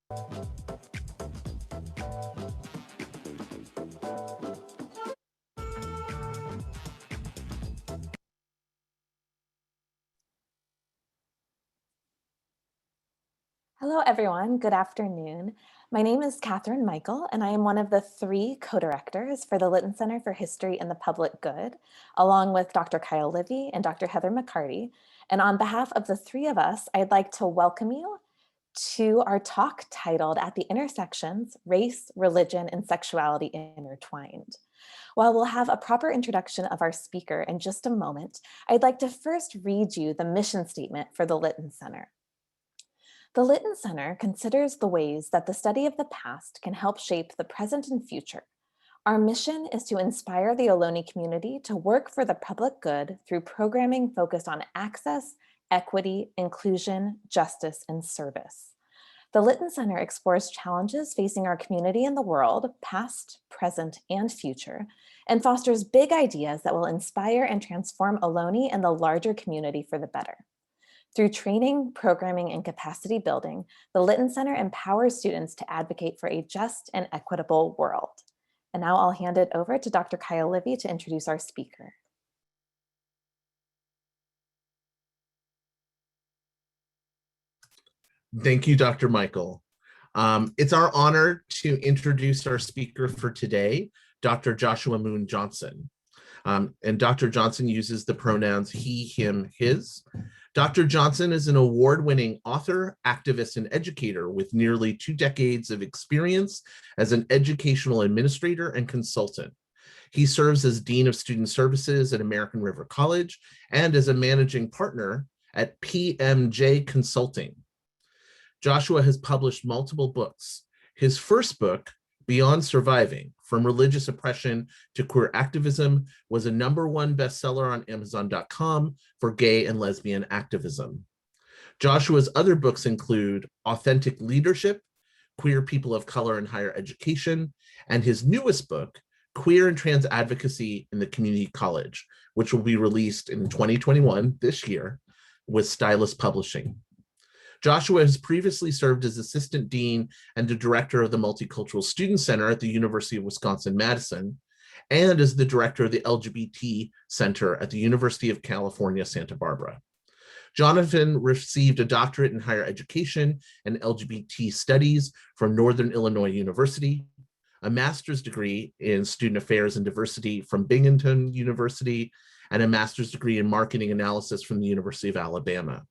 Hello, everyone. Good afternoon. My name is Catherine Michael, and I am one of the 3 co-directors for the Litton Center for History and the Public Good, along with Dr. Kyle Livy and Dr. Heather McCarty. And on behalf of the 3 of us, I'd like to welcome you to our talk titled At the Intersections, Race, Religion, and Sexuality Intertwined. While we'll have a proper introduction of our speaker in just a moment, I'd like to first read you the mission statement for the Litton Center. The Litton Center considers the ways that the study of the past can help shape the present and future. Our mission is to inspire the Ohlone community to work for the public good through programming focused on access, equity, inclusion, justice, and service. The Litton Center explores challenges facing our community and the world, past, present, and future, and fosters big ideas that will inspire and transform Ohlone and the larger community for the better. Through training, programming, and capacity building, the Litton Center empowers students to advocate for a just and equitable world. And now I'll hand it over to Dr. Kyle Livy to introduce our speaker. Thank you, Dr. Michael. It's our honor to introduce our speaker for today, Dr. Joshua Moon Johnson. And Dr. Johnson uses the pronouns he, him, his. Dr. Johnson is an award-winning author, activist, and educator with nearly 2 decades of experience as an educational administrator and consultant. He serves as Dean of Student Services at American River College and as a managing partner at PMJ Consulting. Joshua has published multiple books. His first book, Beyond Surviving, From Religious Oppression to Queer Activism, was a #1 bestseller on Amazon.com for gay and lesbian activism. Joshua's other books include Authentic Leadership, Queer People of Color in Higher Education, and his newest book, Queer and Trans Advocacy in the Community College, which will be released in 2021, this year, with Stylus Publishing. Joshua has previously served as Assistant Dean and the Director of the Multicultural Student Center at the University of Wisconsin-Madison, and as the Director of the LGBT Center at the University of California, Santa Barbara. Jonathan received a doctorate in higher education and LGBT studies from Northern Illinois University, a master's degree in student affairs and diversity from Binghamton University, and a master's degree in marketing analysis from the University of Alabama.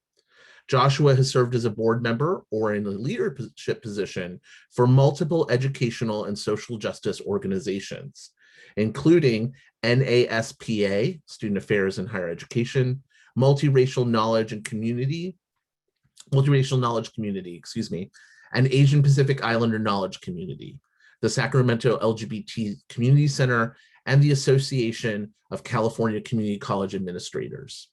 Joshua has served as a board member or in a leadership position for multiple educational and social justice organizations, including NASPA, Student Affairs and Higher Education, Multiracial Knowledge Community, and Asian Pacific Islander Knowledge Community, the Sacramento LGBT Community Center, and the Association of California Community College Administrators.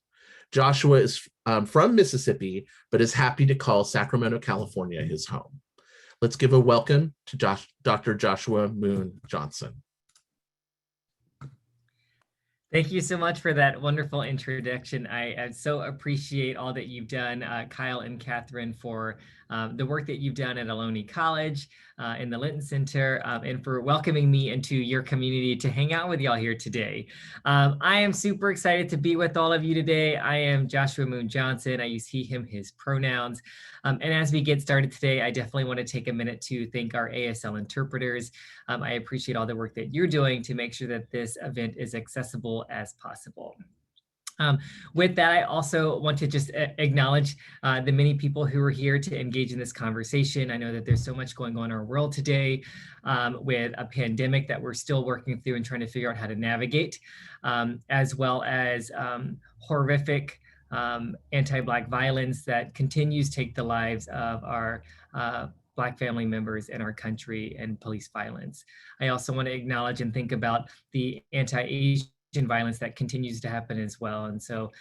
Joshua is from Mississippi, but is happy to call Sacramento, California his home. Let's give a welcome to Dr. Joshua Moon Johnson. Thank you so much for that wonderful introduction. I so appreciate all that you've done, Kyle and Catherine, for the work that you've done at Ohlone College, in the Litton Center, and for welcoming me into your community to hang out with y'all here today. I am super excited to be with all of you today. I am Joshua Moon Johnson. I use he, him, his pronouns. And as we get started today, I definitely want to take a minute to thank our ASL interpreters. I appreciate all the work that you're doing to make sure that this event is accessible as possible. With that, I also want to just acknowledge the many people who are here to engage in this conversation. I know that there's so much going on in our world today with a pandemic that we're still working through and trying to figure out how to navigate, as well as horrific anti-Black violence that continues to take the lives of our Black family members in our country, and police violence. I also want to acknowledge and think about the anti-Asian violence that continues to happen as well. And so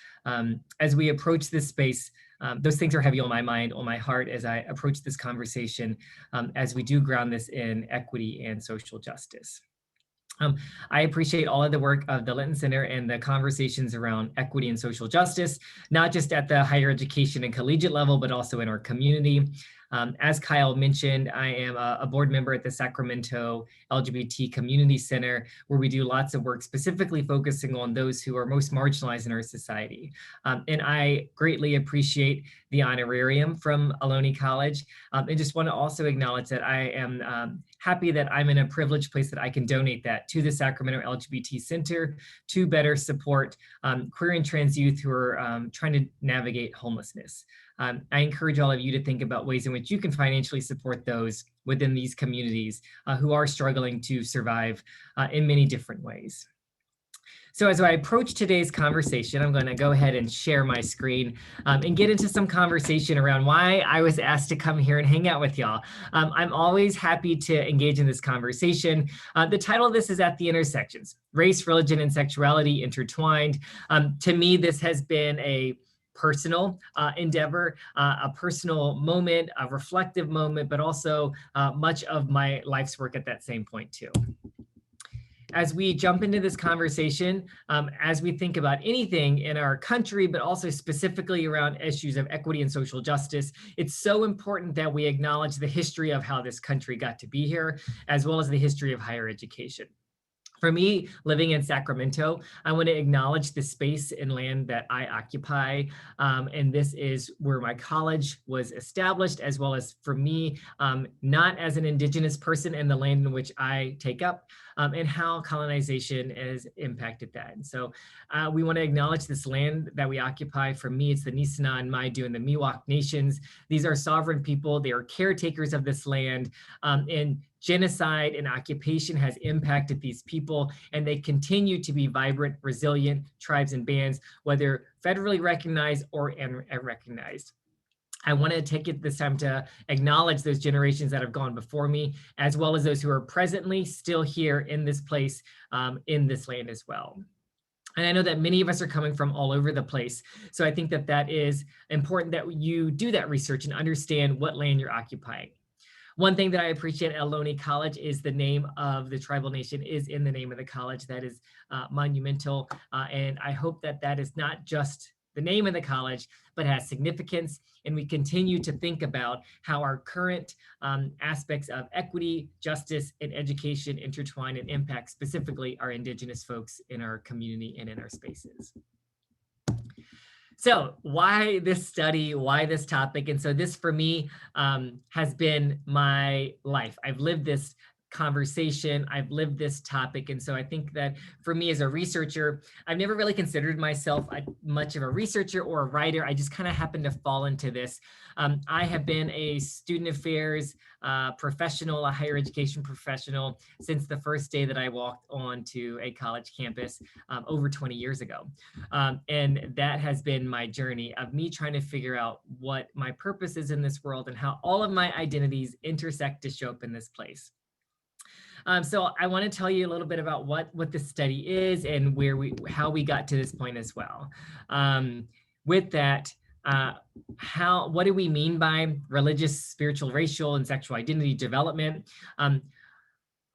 as we approach this space, those things are heavy on my mind, on my heart, as I approach this conversation, as we do ground this in equity and social justice. I appreciate all of the work of the Litton Center and the conversations around equity and social justice, not just at the higher education and collegiate level, but also in our community. As Kyle mentioned, I am a board member at the Sacramento LGBT Community Center, where we do lots of work specifically focusing on those who are most marginalized in our society. And I greatly appreciate the honorarium from Ohlone College. And just want to also acknowledge that I am happy that I'm in a privileged place that I can donate that to the Sacramento LGBT Center to better support queer and trans youth who are trying to navigate homelessness. I encourage all of you to think about ways in which you can financially support those within these communities who are struggling to survive in many different ways. So as I approach today's conversation, I'm going to go ahead and share my screen and get into some conversation around why I was asked to come here and hang out with y'all. I'm always happy to engage in this conversation. The title of this is At the Intersections, Race, Religion, and Sexuality Intertwined. To me, this has been a personal endeavor, a personal moment, a reflective moment, but also much of my life's work at that same point too. As we jump into this conversation, as we think about anything in our country, but also specifically around issues of equity and social justice, it's so important that we acknowledge the history of how this country got to be here, as well as the history of higher education. For me, living in Sacramento, I want to acknowledge the space and land that I occupy. And this is where my college was established, as well as for me, not as an Indigenous person in the land in which I take up, and how colonization has impacted that. And so we want to acknowledge this land that we occupy. For me, it's the Nisenan and Maidu and the Miwok nations. These are sovereign people. They are caretakers of this land. And genocide and occupation has impacted these people, and they continue to be vibrant, resilient tribes and bands, whether federally recognized or unrecognized. I want to take this time to acknowledge those generations that have gone before me, as well as those who are presently still here in this place, in this land as well. And I know that many of us are coming from all over the place. So I think that that is important that you do that research and understand what land you're occupying. One thing that I appreciate at Ohlone College is the name of the tribal nation is in the name of the college. That is monumental. And I hope that that is not just the name of the college, but has significance. And we continue to think about how our current aspects of equity, justice, and education intertwine and impact specifically our Indigenous folks in our community and in our spaces. So why this study, why this topic? And so this for me has been my life. I've lived this conversation, I've lived this topic. And so I think that for me as a researcher, I've never really considered myself much of a researcher or a writer. I just kind of happened to fall into this. I have been a student affairs professional, a higher education professional since the first day that I walked onto a college campus over 20 years ago. And that has been my journey of me trying to figure out what my purpose is in this world and how all of my identities intersect to show up in this place. So I want to tell you a little bit about what this study is and how we got to this point as well. With that, what do we mean by religious, spiritual, racial, and sexual identity development?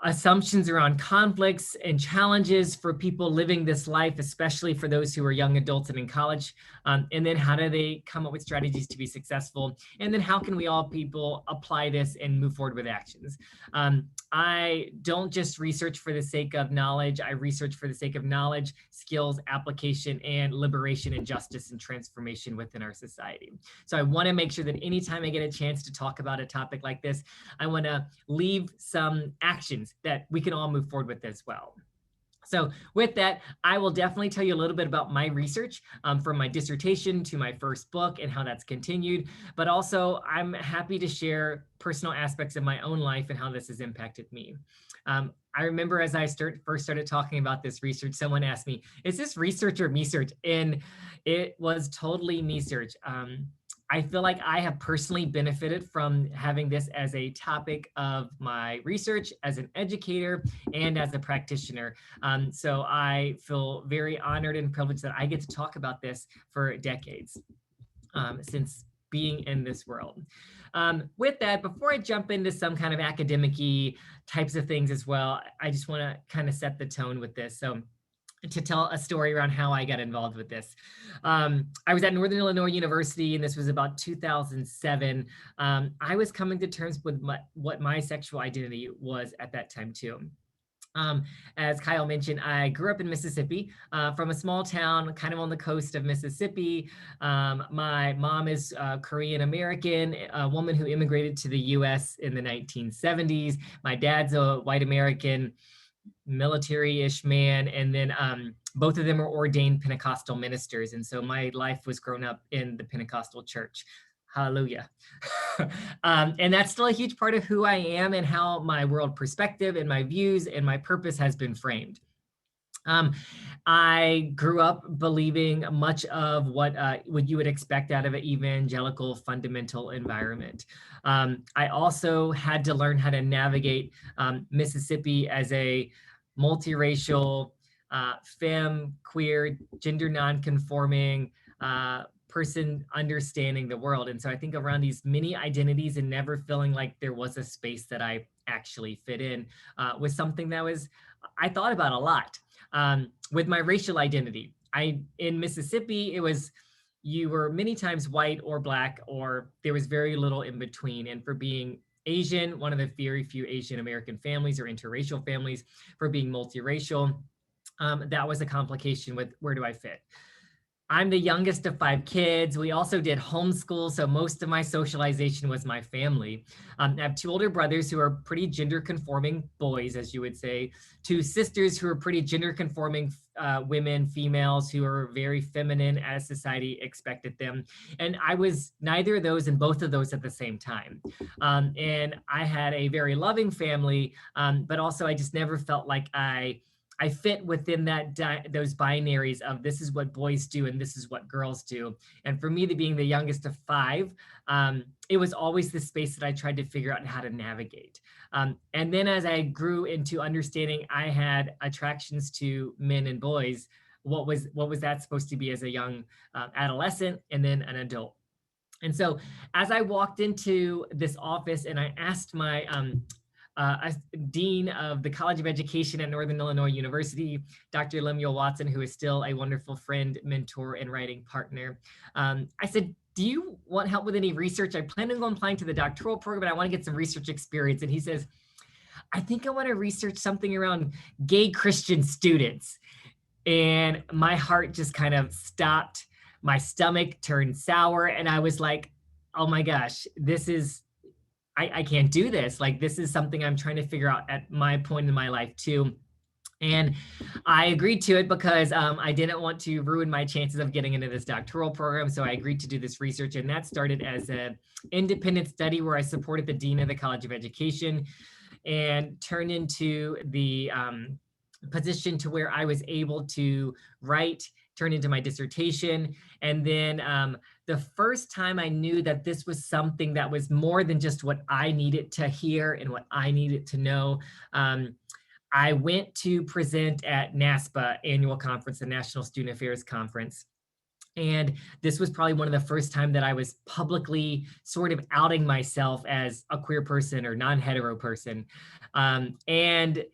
Assumptions around conflicts and challenges for people living this life, especially for those who are young adults and in college. And then how do they come up with strategies to be successful? And then how can we all people apply this and move forward with actions? I don't just research for the sake of knowledge. I research for the sake of knowledge, skills, application, and liberation and justice and transformation within our society. So I want to make sure that anytime I get a chance to talk about a topic like this, I want to leave some actions that we can all move forward with as well. So with that, I will definitely tell you a little bit about my research from my dissertation to my first book and how that's continued, but also I'm happy to share personal aspects of my own life and how this has impacted me. I remember as I first started talking about this research, someone asked me, is this research or me-search? And it was totally me-search. I feel like I have personally benefited from having this as a topic of my research as an educator and as a practitioner. So I feel very honored and privileged that I get to talk about this for decades since being in this world. With that, before I jump into some kind of academic-y types of things as well, I just want to kind of set the tone with this. So to tell a story around how I got involved with this. I was at Northern Illinois University, and this was about 2007. I was coming to terms with what my sexual identity was at that time too. As Kyle mentioned, I grew up in Mississippi, from a small town kind of on the coast of Mississippi. My mom is Korean American, a woman who immigrated to the US in the 1970s. My dad's a white American military-ish man, and then both of them are ordained Pentecostal ministers, and so my life was grown up in the Pentecostal church. Hallelujah. And that's still a huge part of who I am and how my world perspective and my views and my purpose has been framed. I grew up believing much of what you would expect out of an evangelical fundamental environment. I also had to learn how to navigate Mississippi as a multiracial, femme, queer, gender non-conforming person understanding the world. And so I think around these many identities and never feeling like there was a space that I actually fit in was something that I thought about a lot. With my racial identity, in Mississippi, it was, you were many times white or black, or there was very little in between. And for being Asian, one of the very few Asian American families or interracial families, for being multiracial, that was a complication with where do I fit? I'm the youngest of 5 kids. We also did homeschool, so most of my socialization was my family. I have 2 older brothers who are pretty gender conforming boys, as you would say, 2 sisters who are pretty gender conforming women, females who are very feminine as society expected them. And I was neither of those and both of those at the same time. And I had a very loving family, but also I just never felt like I fit within those binaries of this is what boys do and this is what girls do. And for me, being the youngest of 5, it was always the space that I tried to figure out how to navigate. And then as I grew into understanding I had attractions to men and boys, what was that supposed to be as a young adolescent and then an adult? And so as I walked into this office and I asked my dean of the College of Education at Northern Illinois University, Dr. Lemuel Watson, who is still a wonderful friend, mentor, and writing partner. I said, do you want help with any research? I plan on applying to the doctoral program, but I want to get some research experience. And he says, I think I want to research something around gay Christian students. And my heart just kind of stopped. My stomach turned sour. And I was like, oh my gosh, I can't do this. Like, this is something I'm trying to figure out at my point in my life too. And I agreed to it because I didn't want to ruin my chances of getting into this doctoral program. So I agreed to do this research, and that started as an independent study where I supported the dean of the College of Education and turned into the position to where I was able to write, turn into my dissertation. And then the first time I knew that this was something that was more than just what I needed to hear and what I needed to know, I went to present at NASPA annual conference, the National Student Affairs Conference. And this was probably one of the first time that I was publicly sort of outing myself as a queer person or non-hetero person. And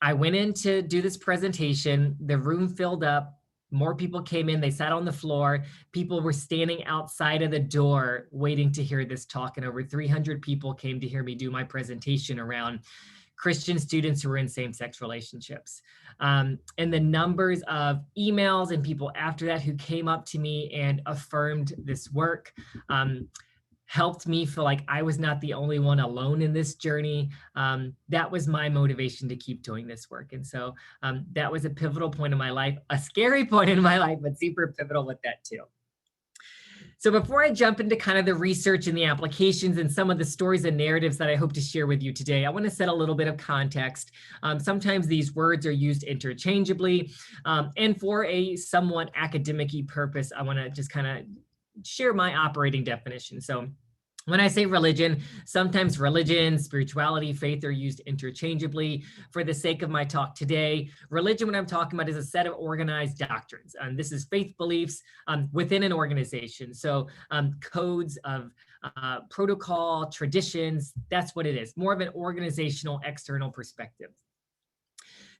I went in to do this presentation. The room filled up. More people came in, they sat on the floor. People were standing outside of the door waiting to hear this talk. And over 300 people came to hear me do my presentation around Christian students who were in same-sex relationships. And the numbers of emails and people after that who came up to me and affirmed this work helped me feel like I was not the only one alone in this journey. That was my motivation to keep doing this work. And so that was a pivotal point in my life, a scary point in my life, but super pivotal with that too. So before I jump into kind of the research and the applications and some of the stories and narratives that I hope to share with you today, I want to set a little bit of context. Sometimes these words are used interchangeably, and for a somewhat academic-y purpose, I want to just kind of share my operating definition. So when I say religion, sometimes religion, spirituality, faith are used interchangeably. For the sake of my talk today, religion, what I'm talking about, is a set of organized doctrines. And this is faith beliefs within an organization. So codes of protocol, traditions, that's what it is. More of an organizational external perspective.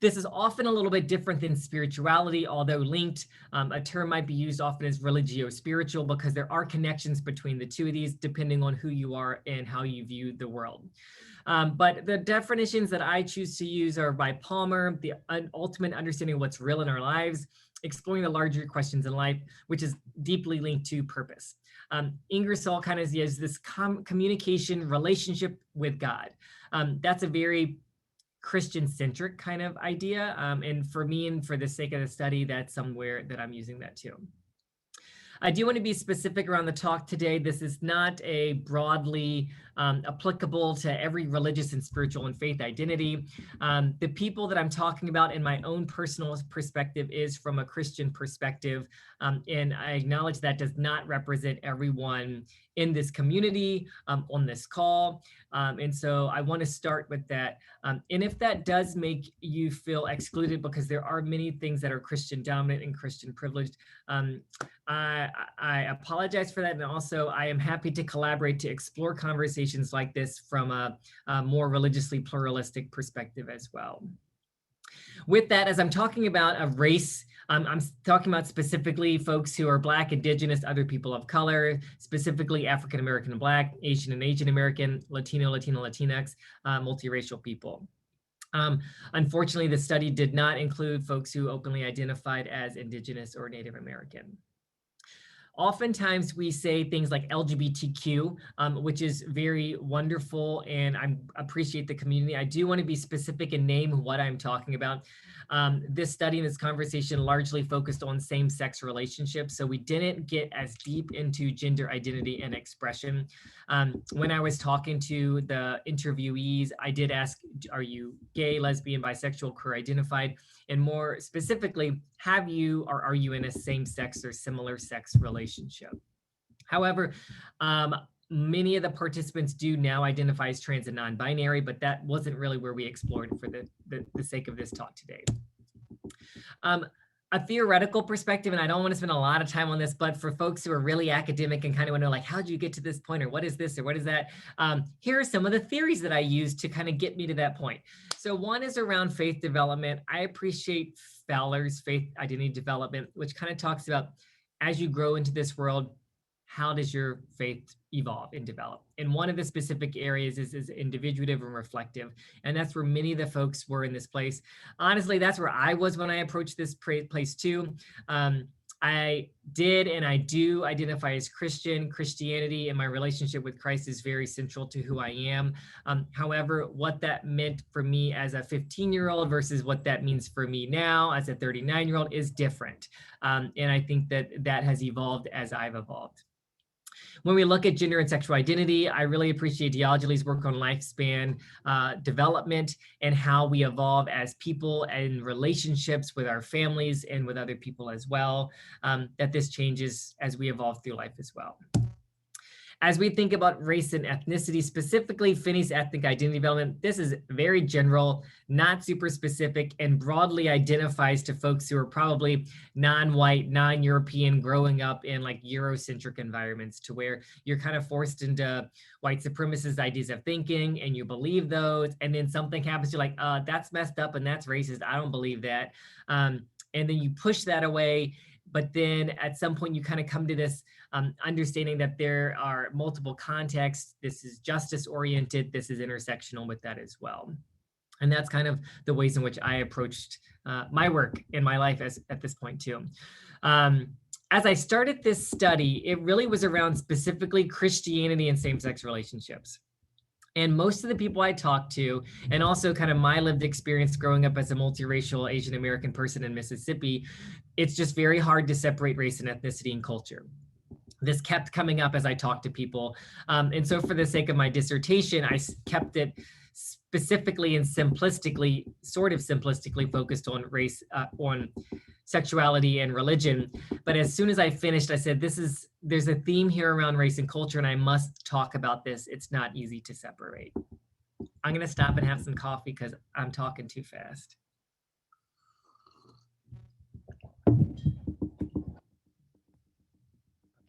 This is often a little bit different than spirituality, although linked. A term might be used often as religio-spiritual because there are connections between the two of these depending on who you are and how you view the world. But the definitions that I choose to use are by Palmer, the ultimate understanding of what's real in our lives, exploring the larger questions in life, which is deeply linked to purpose. Ingersoll kind of has this communication relationship with God. That's a very Christian-centric kind of idea. And for me, and for the sake of the study, that's somewhere that I'm using that too. I do want to be specific around the talk today. This is not a broadly applicable to every religious and spiritual and faith identity. The people that I'm talking about in my own personal perspective is from a Christian perspective. And I acknowledge that does not represent everyone in this community on this call. And so I want to start with that. And if that does make you feel excluded because there are many things that are Christian dominant and Christian privileged, I apologize for that. And also I am happy to collaborate to explore conversations like this from a more religiously pluralistic perspective as well. With that, as I'm talking about a race, I'm talking about specifically folks who are Black, Indigenous, other people of color, specifically African American and Black, Asian and Asian American, Latino, Latinx, multiracial people. Unfortunately, the study did not include folks who openly identified as Indigenous or Native American. Oftentimes we say things like LGBTQ, which is very wonderful, and I appreciate the community. I do want to be specific and name what I'm talking about. This study and this conversation largely focused on same-sex relationships, so we didn't get as deep into gender identity and expression. When I was talking to the interviewees, I did ask, are you gay, lesbian, bisexual, queer identified? And more specifically, have you or are you in a same-sex or similar sex relationship? However, many of the participants do now identify as trans and non-binary, but that wasn't really where we explored for the sake of this talk today. A theoretical perspective, and I don't want to spend a lot of time on this, but for folks who are really academic and kind of want to know, like, how'd you get to this point, or what is this, or what is that? Here are some of the theories that I use to kind of get me to that point. So one is around faith development. I appreciate Fowler's faith identity development, which kind of talks about as you grow into this world, how does your faith evolve and develop? And one of the specific areas is individuative and reflective. And that's where many of the folks were in this place. Honestly, that's where I was when I approached this place too. I did and I do identify as Christian. Christianity and my relationship with Christ is very central to who I am. However, what that meant for me as a 15-year-old versus what that means for me now as a 39-year-old is different. And I think that has evolved as I've evolved. When we look at gender and sexual identity, I really appreciate Diogenes' work on lifespan development and how we evolve as people and relationships with our families and with other people as well, that this changes as we evolve through life as well. As we think about race and ethnicity, specifically Finney's ethnic identity development, this is very general, not super specific, and broadly identifies to folks who are probably non-white, non-European, growing up in like Eurocentric environments to where you're kind of forced into white supremacist ideas of thinking and you believe those, and then something happens, you're like, that's messed up and that's racist, I don't believe that. And then you push that away. But then at some point you kind of come to this understanding that there are multiple contexts. This is justice oriented. This is intersectional with that as well. And that's kind of the ways in which I approached my work in my life at this point too. As I started this study, it really was around specifically Christianity and same-sex relationships. And most of the people I talked to, and also kind of my lived experience growing up as a multiracial Asian American person in Mississippi, it's just very hard to separate race and ethnicity and culture. This kept coming up as I talked to people. And so for the sake of my dissertation, I kept it specifically and simplistically, sort of simplistically focused on race, on sexuality and religion. But as soon as I finished, I said, there's a theme here around race and culture, and I must talk about this. It's not easy to separate. I'm gonna stop and have some coffee because I'm talking too fast.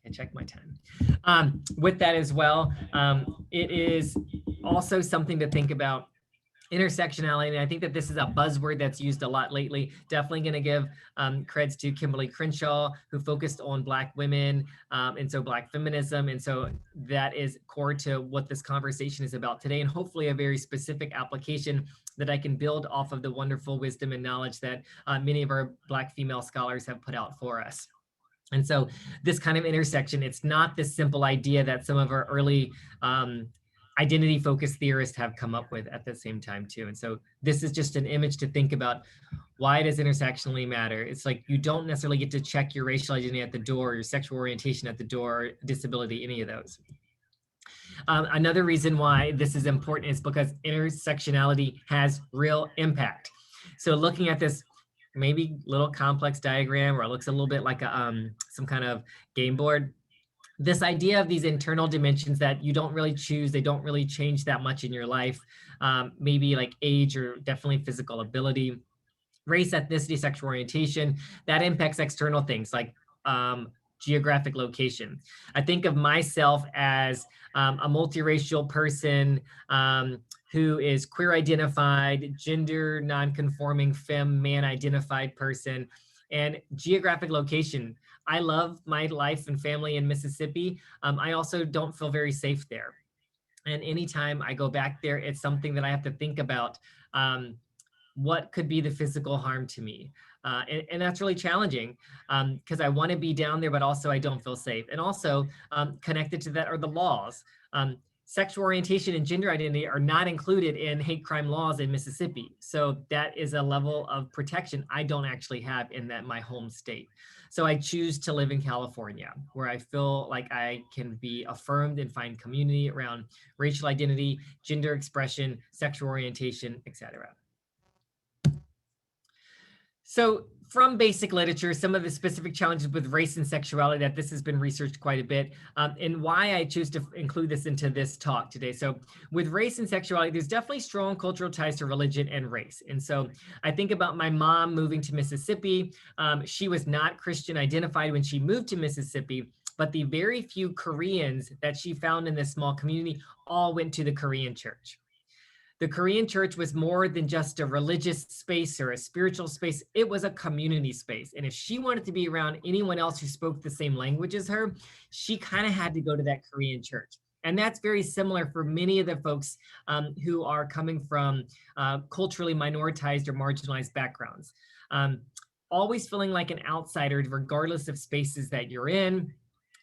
Okay, check my time. With that as well, it is also something to think about intersectionality. And I think that this is a buzzword that's used a lot lately. Definitely going to give creds to Kimberly Crenshaw, who focused on Black women, and so Black feminism. And so that is core to what this conversation is about today, and hopefully a very specific application that I can build off of the wonderful wisdom and knowledge that many of our Black female scholars have put out for us. And so this kind of intersection, it's not this simple idea that some of our early identity-focused theorists have come up with at the same time too. And so this is just an image to think about. Why does intersectionality matter? It's like you don't necessarily get to check your racial identity at the door, your sexual orientation at the door, disability, any of those. Another reason why this is important is because intersectionality has real impact. So looking at this maybe little complex diagram, or it looks a little bit like a, some kind of game board, this idea of these internal dimensions that you don't really choose, they don't really change that much in your life, maybe like age or definitely physical ability, race, ethnicity, sexual orientation, that impacts external things like geographic location. I think of myself as a multiracial person who is queer identified, gender non-conforming, femme, man identified person, and geographic location. I love my life and family in Mississippi. I also don't feel very safe there. And anytime I go back there, it's something that I have to think about. What could be the physical harm to me? And that's really challenging because I want to be down there, but also I don't feel safe. And also connected to that are the laws. Sexual orientation and gender identity are not included in hate crime laws in Mississippi. So that is a level of protection I don't actually have in my home state. So I choose to live in California, where I feel like I can be affirmed and find community around racial identity, gender expression, sexual orientation, etc. So from basic literature, some of the specific challenges with race and sexuality, that this has been researched quite a bit, and why I choose to include this into this talk today. So with race and sexuality, there's definitely strong cultural ties to religion and race. And so I think about my mom moving to Mississippi. She was not Christian identified when she moved to Mississippi, but the very few Koreans that she found in this small community all went to the Korean church. The Korean church was more than just a religious space or a spiritual space. It was a community space. And if she wanted to be around anyone else who spoke the same language as her, she kind of had to go to that Korean church. And that's very similar for many of the folks who are coming from culturally minoritized or marginalized backgrounds. Always feeling like an outsider, regardless of spaces that you're in.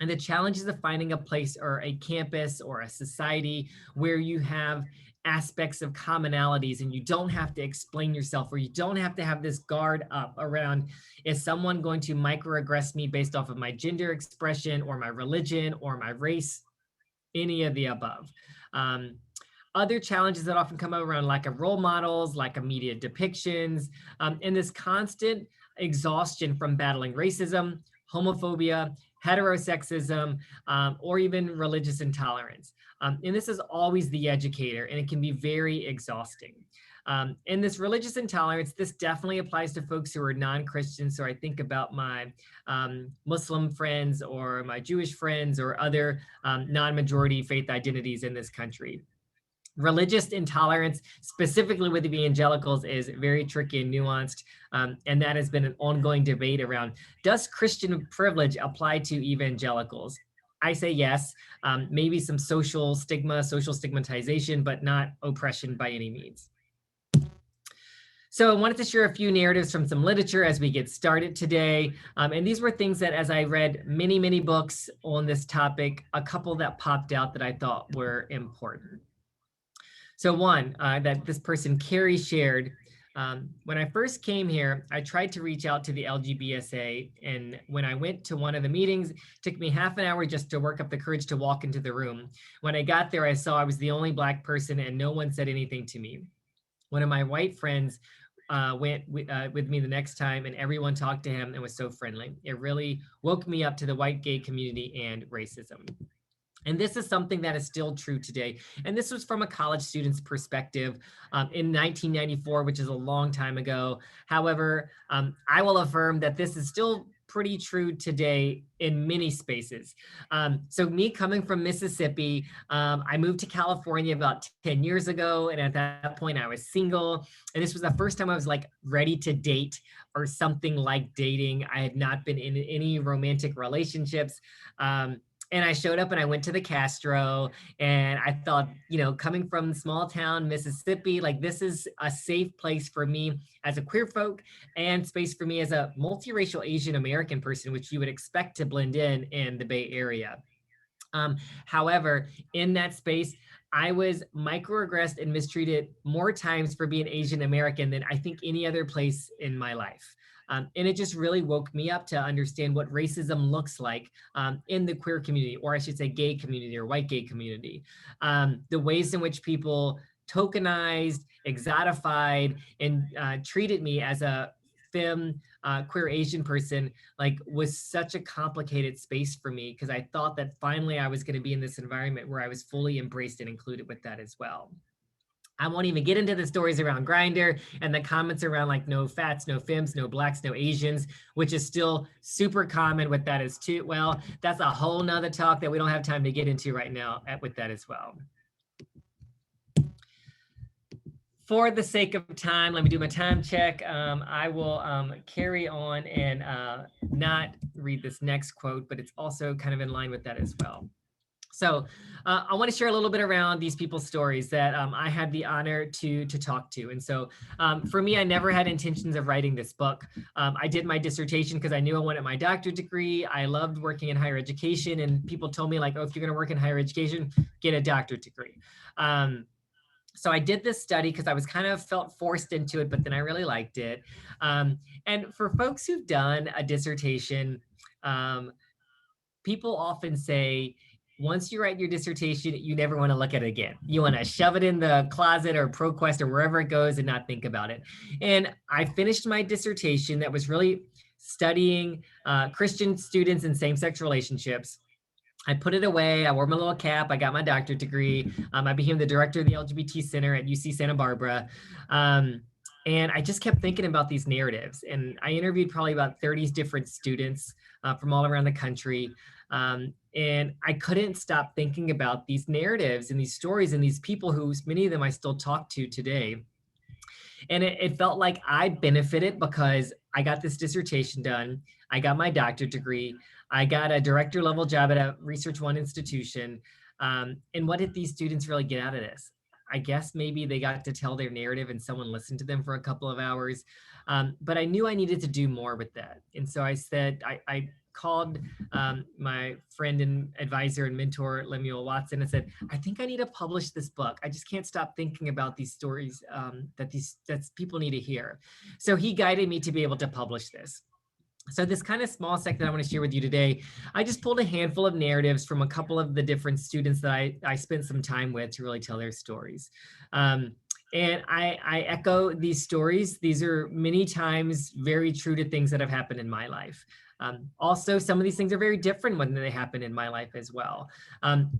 And the challenges of finding a place or a campus or a society where you have aspects of commonalities and you don't have to explain yourself, or you don't have to have this guard up around, is someone going to microaggress me based off of my gender expression or my religion or my race, any of the above. Other challenges that often come up around lack of role models, lack of media depictions, and this constant exhaustion from battling racism, homophobia, heterosexism, or even religious intolerance. And this is always the educator, and it can be very exhausting. And this religious intolerance, this definitely applies to folks who are non-Christian. So I think about my Muslim friends or my Jewish friends or other non-majority faith identities in this country. Religious intolerance, specifically with evangelicals, is very tricky and nuanced. And that has been an ongoing debate around, does Christian privilege apply to evangelicals? I say yes, maybe some social stigma, social stigmatization, but not oppression by any means. So I wanted to share a few narratives from some literature as we get started today. And these were things that, as I read many, many books on this topic, a couple that popped out that I thought were important. So one that this person, Carrie, shared, when I first came here, I tried to reach out to the LGBSA. And when I went to one of the meetings, it took me half an hour just to work up the courage to walk into the room. When I got there, I saw I was the only Black person and no one said anything to me. One of my white friends went with me the next time, and everyone talked to him and was so friendly. It really woke me up to the white gay community and racism. And this is something that is still true today. And this was from a college student's perspective in 1994, which is a long time ago. However, I will affirm that this is still pretty true today in many spaces. So me coming from Mississippi, I moved to California about 10 years ago. And at that point I was single. And this was the first time I was like ready to date or something like dating. I had not been in any romantic relationships. And I showed up and I went to the Castro and I thought, you know, coming from small town Mississippi, like this is a safe place for me as a queer folk and space for me as a multiracial Asian American person, which you would expect to blend in the Bay Area. However, in that space, I was microaggressed and mistreated more times for being Asian American than I think any other place in my life. And it just really woke me up to understand what racism looks like in the queer community, or I should say gay community or white gay community. The ways in which people tokenized, exotified, and treated me as a femme queer Asian person like was such a complicated space for me because I thought that finally I was going to be in this environment where I was fully embraced and included with that as well. I won't even get into the stories around Grindr and the comments around like no fats, no femmes, no blacks, no Asians, which is still super common with that as too. Well, that's a whole nother talk that we don't have time to get into right now with that as well. For the sake of time, let me do my time check. I will carry on and not read this next quote, but it's also kind of in line with that as well. So I want to share a little bit around these people's stories that I had the honor to talk to. And so for me, I never had intentions of writing this book. I did my dissertation because I knew I wanted my doctorate degree. I loved working in higher education, and people told me like, oh, if you're going to work in higher education, get a doctorate degree. So I did this study because I was kind of felt forced into it, but then I really liked it. And for folks who've done a dissertation, people often say, once you write your dissertation, you never want to look at it again. You want to shove it in the closet or ProQuest or wherever it goes and not think about it. And I finished my dissertation that was really studying Christian students in same-sex relationships. I put it away. I wore my little cap. I got my doctorate degree. I became the director of the LGBT Center at UC Santa Barbara. And I just kept thinking about these narratives. And I interviewed probably about 30 different students from all around the country. And I couldn't stop thinking about these narratives and these stories and these people who, many of them I still talk to today. And it felt like I benefited because I got this dissertation done. I got my doctorate degree. I got a director level job at a Research One institution. And what did these students really get out of this? I guess maybe they got to tell their narrative and someone listened to them for a couple of hours. But I knew I needed to do more with that. And so I said, I called my friend and advisor and mentor, Lemuel Watson, and said, I think I need to publish this book. I just can't stop thinking about these stories that people need to hear. So he guided me to be able to publish this. So this kind of small sec that I want to share with you today, I just pulled a handful of narratives from a couple of the different students that I spent some time with to really tell their stories. And I echo these stories. These are many times very true to things that have happened in my life. Also, some of these things are very different when they happen in my life as well.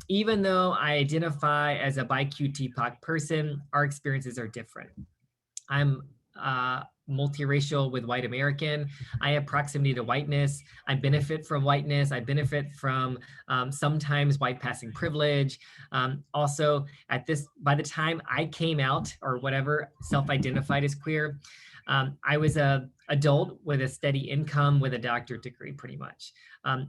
Even though I identify as a bi-Q-TPOC person, our experiences are different. I'm multiracial with white American. I have proximity to whiteness. I benefit from whiteness. I benefit from sometimes white passing privilege. Also, by the time I came out or whatever, self-identified as queer, I was an adult with a steady income with a doctorate degree, pretty much.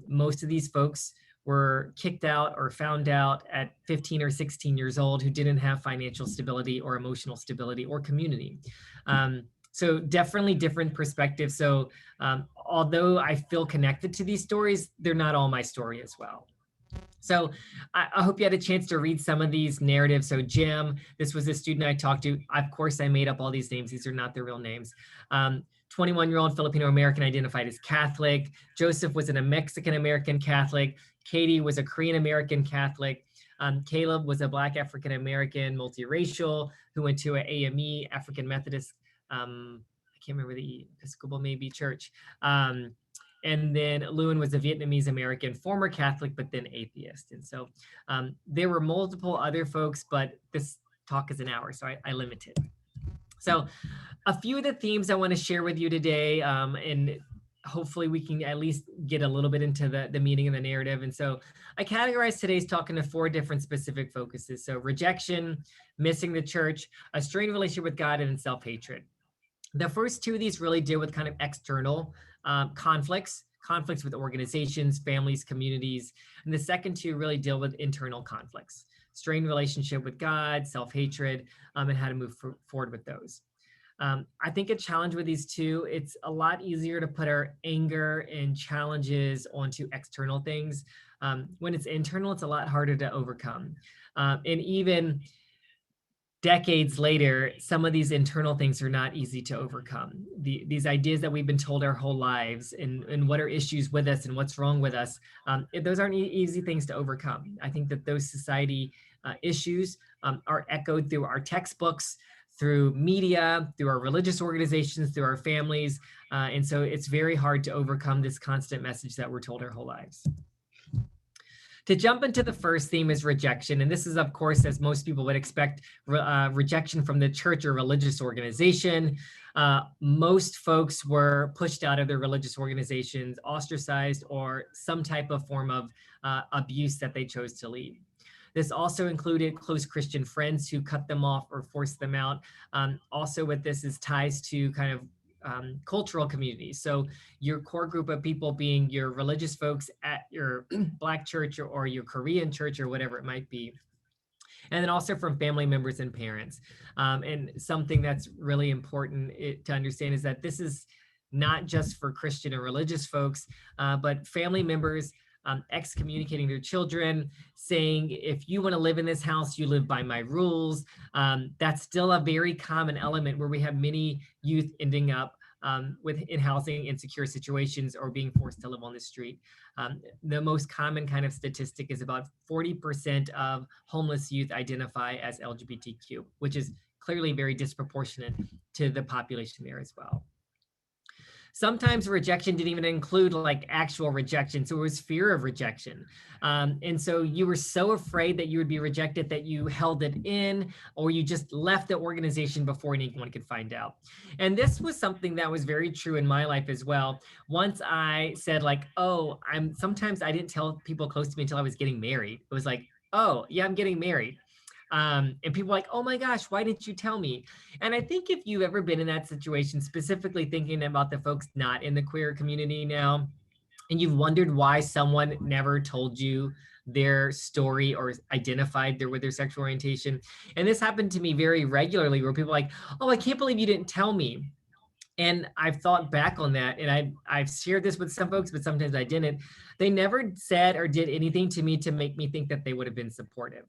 Most of these folks were kicked out or found out at 15 or 16 years old who didn't have financial stability or emotional stability or community. So definitely different perspectives. So although I feel connected to these stories, they're not all my story as well. So I hope you had a chance to read some of these narratives. So Jim, this was a student I talked to. Of course, I made up all these names. These are not their real names. 21-year-old Filipino-American identified as Catholic. Joseph was a Mexican-American Catholic. Katie was a Korean-American Catholic. Caleb was a Black African-American multiracial who went to an AME, African Methodist, I can't remember the Episcopal maybe church. And then Lewin was a Vietnamese American, former Catholic, but then atheist. And so there were multiple other folks, but this talk is an hour, so I limited. So a few of the themes I want to share with you today, and hopefully we can at least get a little bit into the meaning of the narrative. And so I categorized today's talk into 4 different specific focuses. So rejection, missing the church, a strained relationship with God, and self-hatred. The first 2 of these really deal with kind of external conflicts with organizations, families, communities. And the second 2 really deal with internal conflicts, strained relationship with God, self-hatred, and how to move forward with those. I think a challenge with these 2, it's a lot easier to put our anger and challenges onto external things. When it's internal, it's a lot harder to overcome. And even decades later, some of these internal things are not easy to overcome. These ideas that we've been told our whole lives and what are issues with us and what's wrong with us, those aren't easy things to overcome. I think that those society issues are echoed through our textbooks, through media, through our religious organizations, through our families. And so it's very hard to overcome this constant message that we're told our whole lives. To jump into the first theme is rejection. And this is, of course, as most people would expect, rejection from the church or religious organization. Most folks were pushed out of their religious organizations, ostracized, or some type of form of abuse that they chose to lead. This also included close Christian friends who cut them off or forced them out. Also with this is ties to kind of cultural communities. So your core group of people being your religious folks at your Black church or your Korean church or whatever it might be. And then also from family members and parents. And something that's really important to understand is that this is not just for Christian or religious folks, but family members excommunicating their children, saying, if you want to live in this house, you live by my rules. That's still a very common element where we have many youth ending up in housing insecure situations or being forced to live on the street. The most common kind of statistic is about 40% of homeless youth identify as LGBTQ, which is clearly very disproportionate to the population there as well. Sometimes rejection didn't even include like actual rejection. So it was fear of rejection. And so you were so afraid that you would be rejected that you held it in, or you just left the organization before anyone could find out. And this was something that was very true in my life as well. Once I said like, oh, sometimes I didn't tell people close to me until I was getting married. It was like, oh yeah, I'm getting married. And people were like, oh my gosh, why didn't you tell me? And I think if you've ever been in that situation, specifically thinking about the folks not in the queer community now, and you've wondered why someone never told you their story or identified with their sexual orientation. And this happened to me very regularly where people are like, oh, I can't believe you didn't tell me. And I've thought back on that, and I've shared this with some folks, but sometimes I didn't. They never said or did anything to me to make me think that they would have been supportive.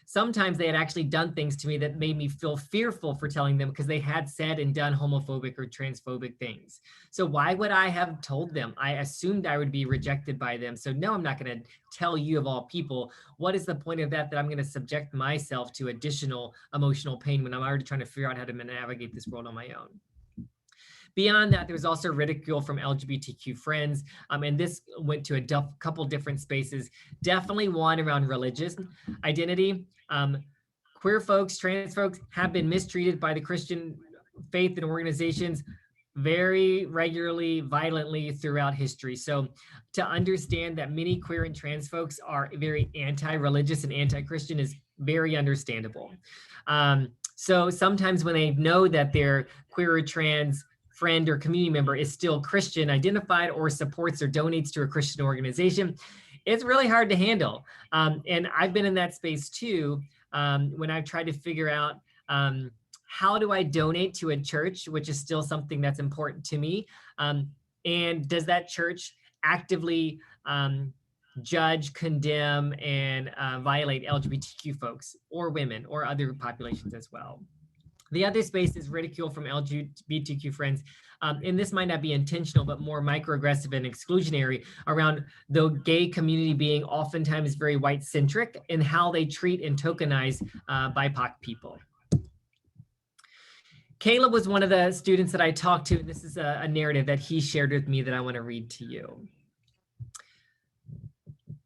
Sometimes they had actually done things to me that made me feel fearful for telling them because they had said and done homophobic or transphobic things. So why would I have told them? I assumed I would be rejected by them. So no, I'm not going to tell you of all people. What is the point of that I'm going to subject myself to additional emotional pain when I'm already trying to figure out how to navigate this world on my own? Beyond that, there was also ridicule from LGBTQ friends, and this went to a couple different spaces. Definitely one around religious identity. Queer folks, trans folks have been mistreated by the Christian faith and organizations very regularly, violently throughout history. So to understand that many queer and trans folks are very anti-religious and anti-Christian is very understandable. So sometimes when they know that their queer or trans friend or community member is still Christian identified or supports or donates to a Christian organization, it's really hard to handle. And I've been in that space too, when I've tried to figure out how do I donate to a church, which is still something that's important to me. And does that church actively judge, condemn, and violate LGBTQ folks or women or other populations as well? The other space is ridicule from LGBTQ friends. And this might not be intentional, but more microaggressive and exclusionary around the gay community being oftentimes very white-centric in how they treat and tokenize BIPOC people. Caleb was one of the students that I talked to. This is a narrative that he shared with me that I want to read to you.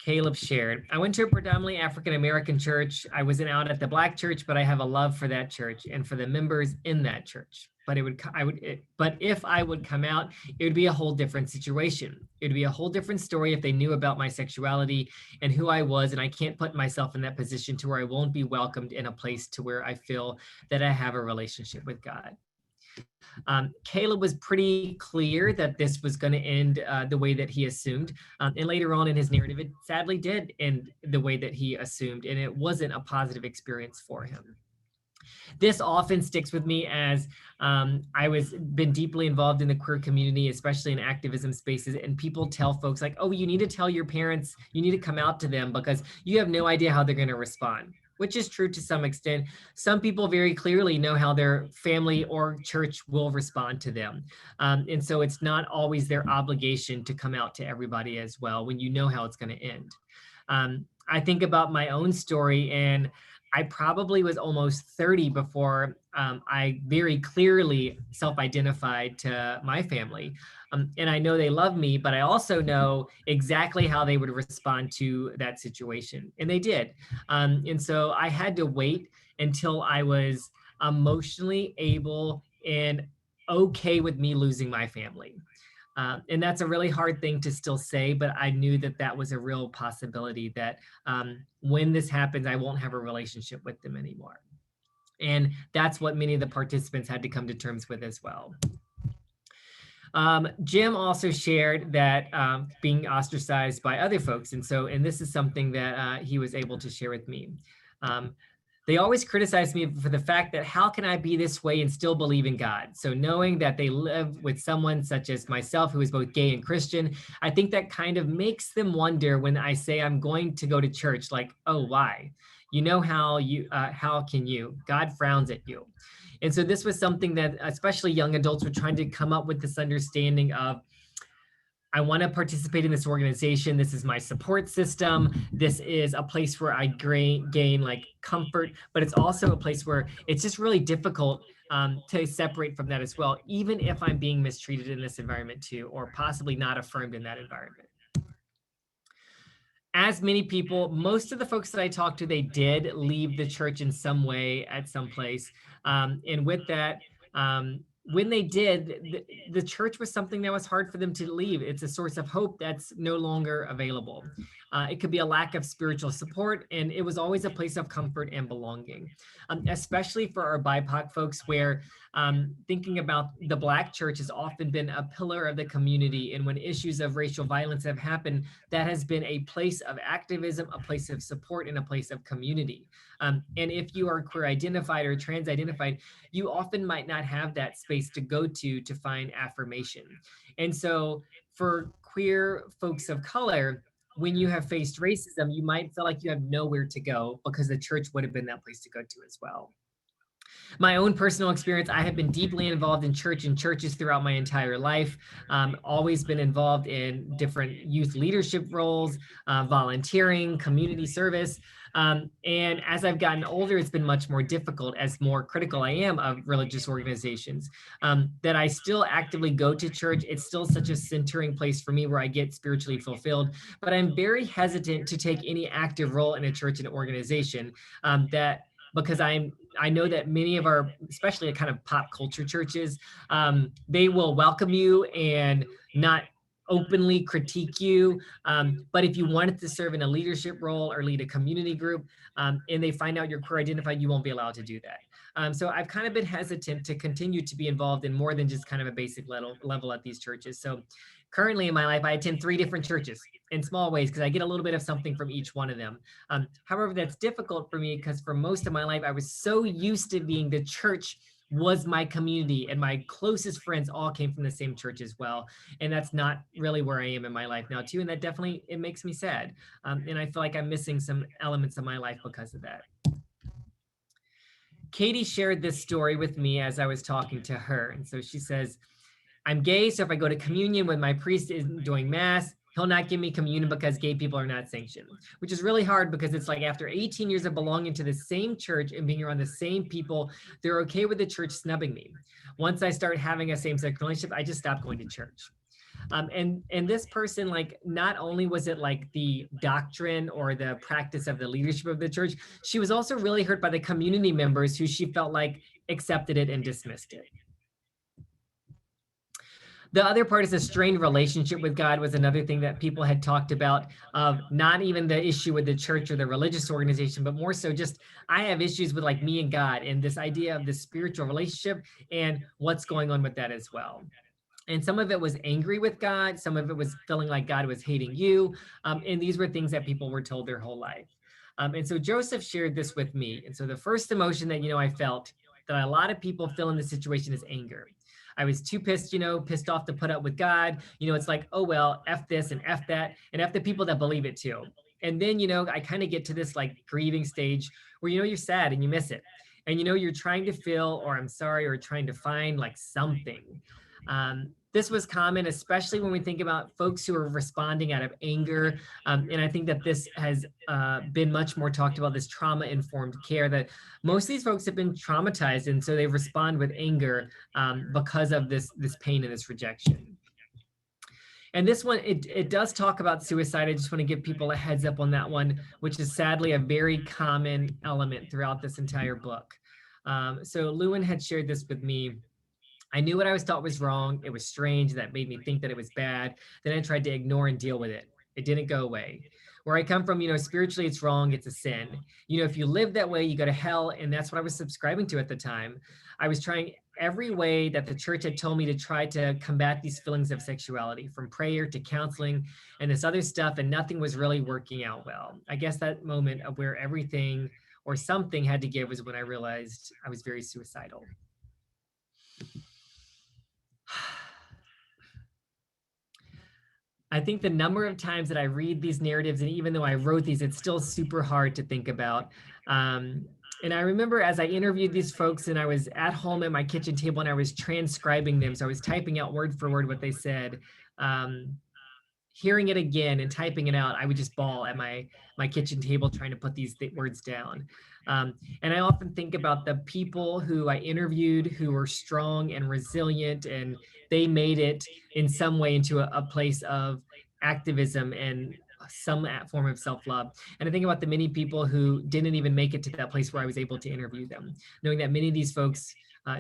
Caleb shared. I went to a predominantly African-American church. I wasn't out at the Black church, but I have a love for that church and for the members in that church. But if I would come out, it would be a whole different situation. It would be a whole different story if they knew about my sexuality and who I was. And I can't put myself in that position to where I won't be welcomed in a place to where I feel that I have a relationship with God. Caleb was pretty clear that this was going to end the way that he assumed. And later on in his narrative, it sadly did end the way that he assumed, and it wasn't a positive experience for him. This often sticks with me as I was been deeply involved in the queer community, especially in activism spaces, and people tell folks like, oh, you need to tell your parents, you need to come out to them because you have no idea how they're going to respond, which is true to some extent. Some people very clearly know how their family or church will respond to them. And so it's not always their obligation to come out to everybody as well when you know how it's going to end. I think about my own story, and I probably was almost 30 before I very clearly self-identified to my family. And I know they love me, but I also know exactly how they would respond to that situation. And they did. And so I had to wait until I was emotionally able and okay with me losing my family. And that's a really hard thing to still say, but I knew that that was a real possibility that when this happens, I won't have a relationship with them anymore. And that's what many of the participants had to come to terms with as well. Jim also shared that being ostracized by other folks. And this is something that he was able to share with me. They always criticize me for the fact that how can I be this way and still believe in God? So knowing that they live with someone such as myself, who is both gay and Christian, I think that kind of makes them wonder when I say I'm going to go to church, like, oh, why? You know how can you? God frowns at you. And so this was something that especially young adults were trying to come up with this understanding of, I want to participate in this organization. This is my support system. This is a place where I gain like comfort, but it's also a place where it's just really difficult to separate from that as well, even if I'm being mistreated in this environment too, or possibly not affirmed in that environment. As many people, most of the folks that I talked to, they did leave the church in some way at some place. And with that, when they did, the church was something that was hard for them to leave. It's a source of hope that's no longer available. It could be a lack of spiritual support, and it was always a place of comfort and belonging, especially for our BIPOC folks, where thinking about the Black church has often been a pillar of the community. And when issues of racial violence have happened, that has been a place of activism, a place of support, and a place of community. And if you are queer identified or trans identified, you often might not have that space to go to find affirmation. And so for queer folks of color, when you have faced racism, you might feel like you have nowhere to go because the church would have been that place to go to as well. My own personal experience, I have been deeply involved in church and churches throughout my entire life. Always been involved in different youth leadership roles, volunteering, community service. And as I've gotten older, it's been much more difficult as more critical I am of religious organizations, that I still actively go to church. It's still such a centering place for me where I get spiritually fulfilled, but I'm very hesitant to take any active role in a church and organization because I know that many of our, especially kind of pop culture churches, they will welcome you and not openly critique you. But if you wanted to serve in a leadership role or lead a community group, and they find out you're queer identified, you won't be allowed to do that. So I've kind of been hesitant to continue to be involved in more than just kind of a basic level at these churches. So currently in my life, I attend 3 different churches in small ways because I get a little bit of something from each one of them. However, that's difficult for me because for most of my life, I was so used to being the church was my community, and my closest friends all came from the same church as well. And that's not really where I am in my life now too. And that definitely, it makes me sad. And I feel like I'm missing some elements of my life because of that. Katie shared this story with me as I was talking to her. And so she says, I'm gay, so if I go to communion when my priest is doing mass, he'll not give me communion because gay people are not sanctioned, which is really hard because it's like after 18 years of belonging to the same church and being around the same people, they're okay with the church snubbing me. Once I start having a same-sex relationship, I just stop going to church. And this person, like, not only was it like the doctrine or the practice of the leadership of the church, she was also really hurt by the community members who she felt like accepted it and dismissed it. The other part is a strained relationship with God was another thing that people had talked about, of not even the issue with the church or the religious organization, but more so just, I have issues with like me and God, and this idea of the spiritual relationship and what's going on with that as well. And some of it was angry with God. Some of it was feeling like God was hating you. And these were things that people were told their whole life. And so Joseph shared this with me. And so the first emotion that, I felt that a lot of people feel in this situation is anger. I was too pissed, pissed off to put up with God. It's like, oh, well, F this and F that, and F the people that believe it too. And then, I kind of get to this like grieving stage where, you're sad and you miss it. And, you're trying to feel, or I'm sorry, or trying to find like something. This was common, especially when we think about folks who are responding out of anger. And I think that this has been much more talked about, this trauma-informed care, that most of these folks have been traumatized, and so they respond with anger because of this pain and this rejection. And this one, it does talk about suicide. I just want to give people a heads up on that one, which is sadly a very common element throughout this entire book. So Lewin had shared this with me. I knew what I was taught was wrong. It was strange. That made me think that it was bad. Then I tried to ignore and deal with it. It didn't go away. Where I come from, spiritually it's wrong. It's a sin. If you live that way, you go to hell. And that's what I was subscribing to at the time. I was trying every way that the church had told me to try to combat these feelings of sexuality, from prayer to counseling and this other stuff. And nothing was really working out well. I guess that moment of where everything or something had to give was when I realized I was very suicidal. I think the number of times that I read these narratives, and even though I wrote these, it's still super hard to think about. And I remember as I interviewed these folks and I was at home at my kitchen table and I was transcribing them. So I was typing out word for word what they said. Hearing it again and typing it out, I would just bawl at my kitchen table trying to put these words down. And I often think about the people who I interviewed who were strong and resilient, and they made it in some way into a place of activism and some form of self-love. And I think about the many people who didn't even make it to that place where I was able to interview them, knowing that many of these folks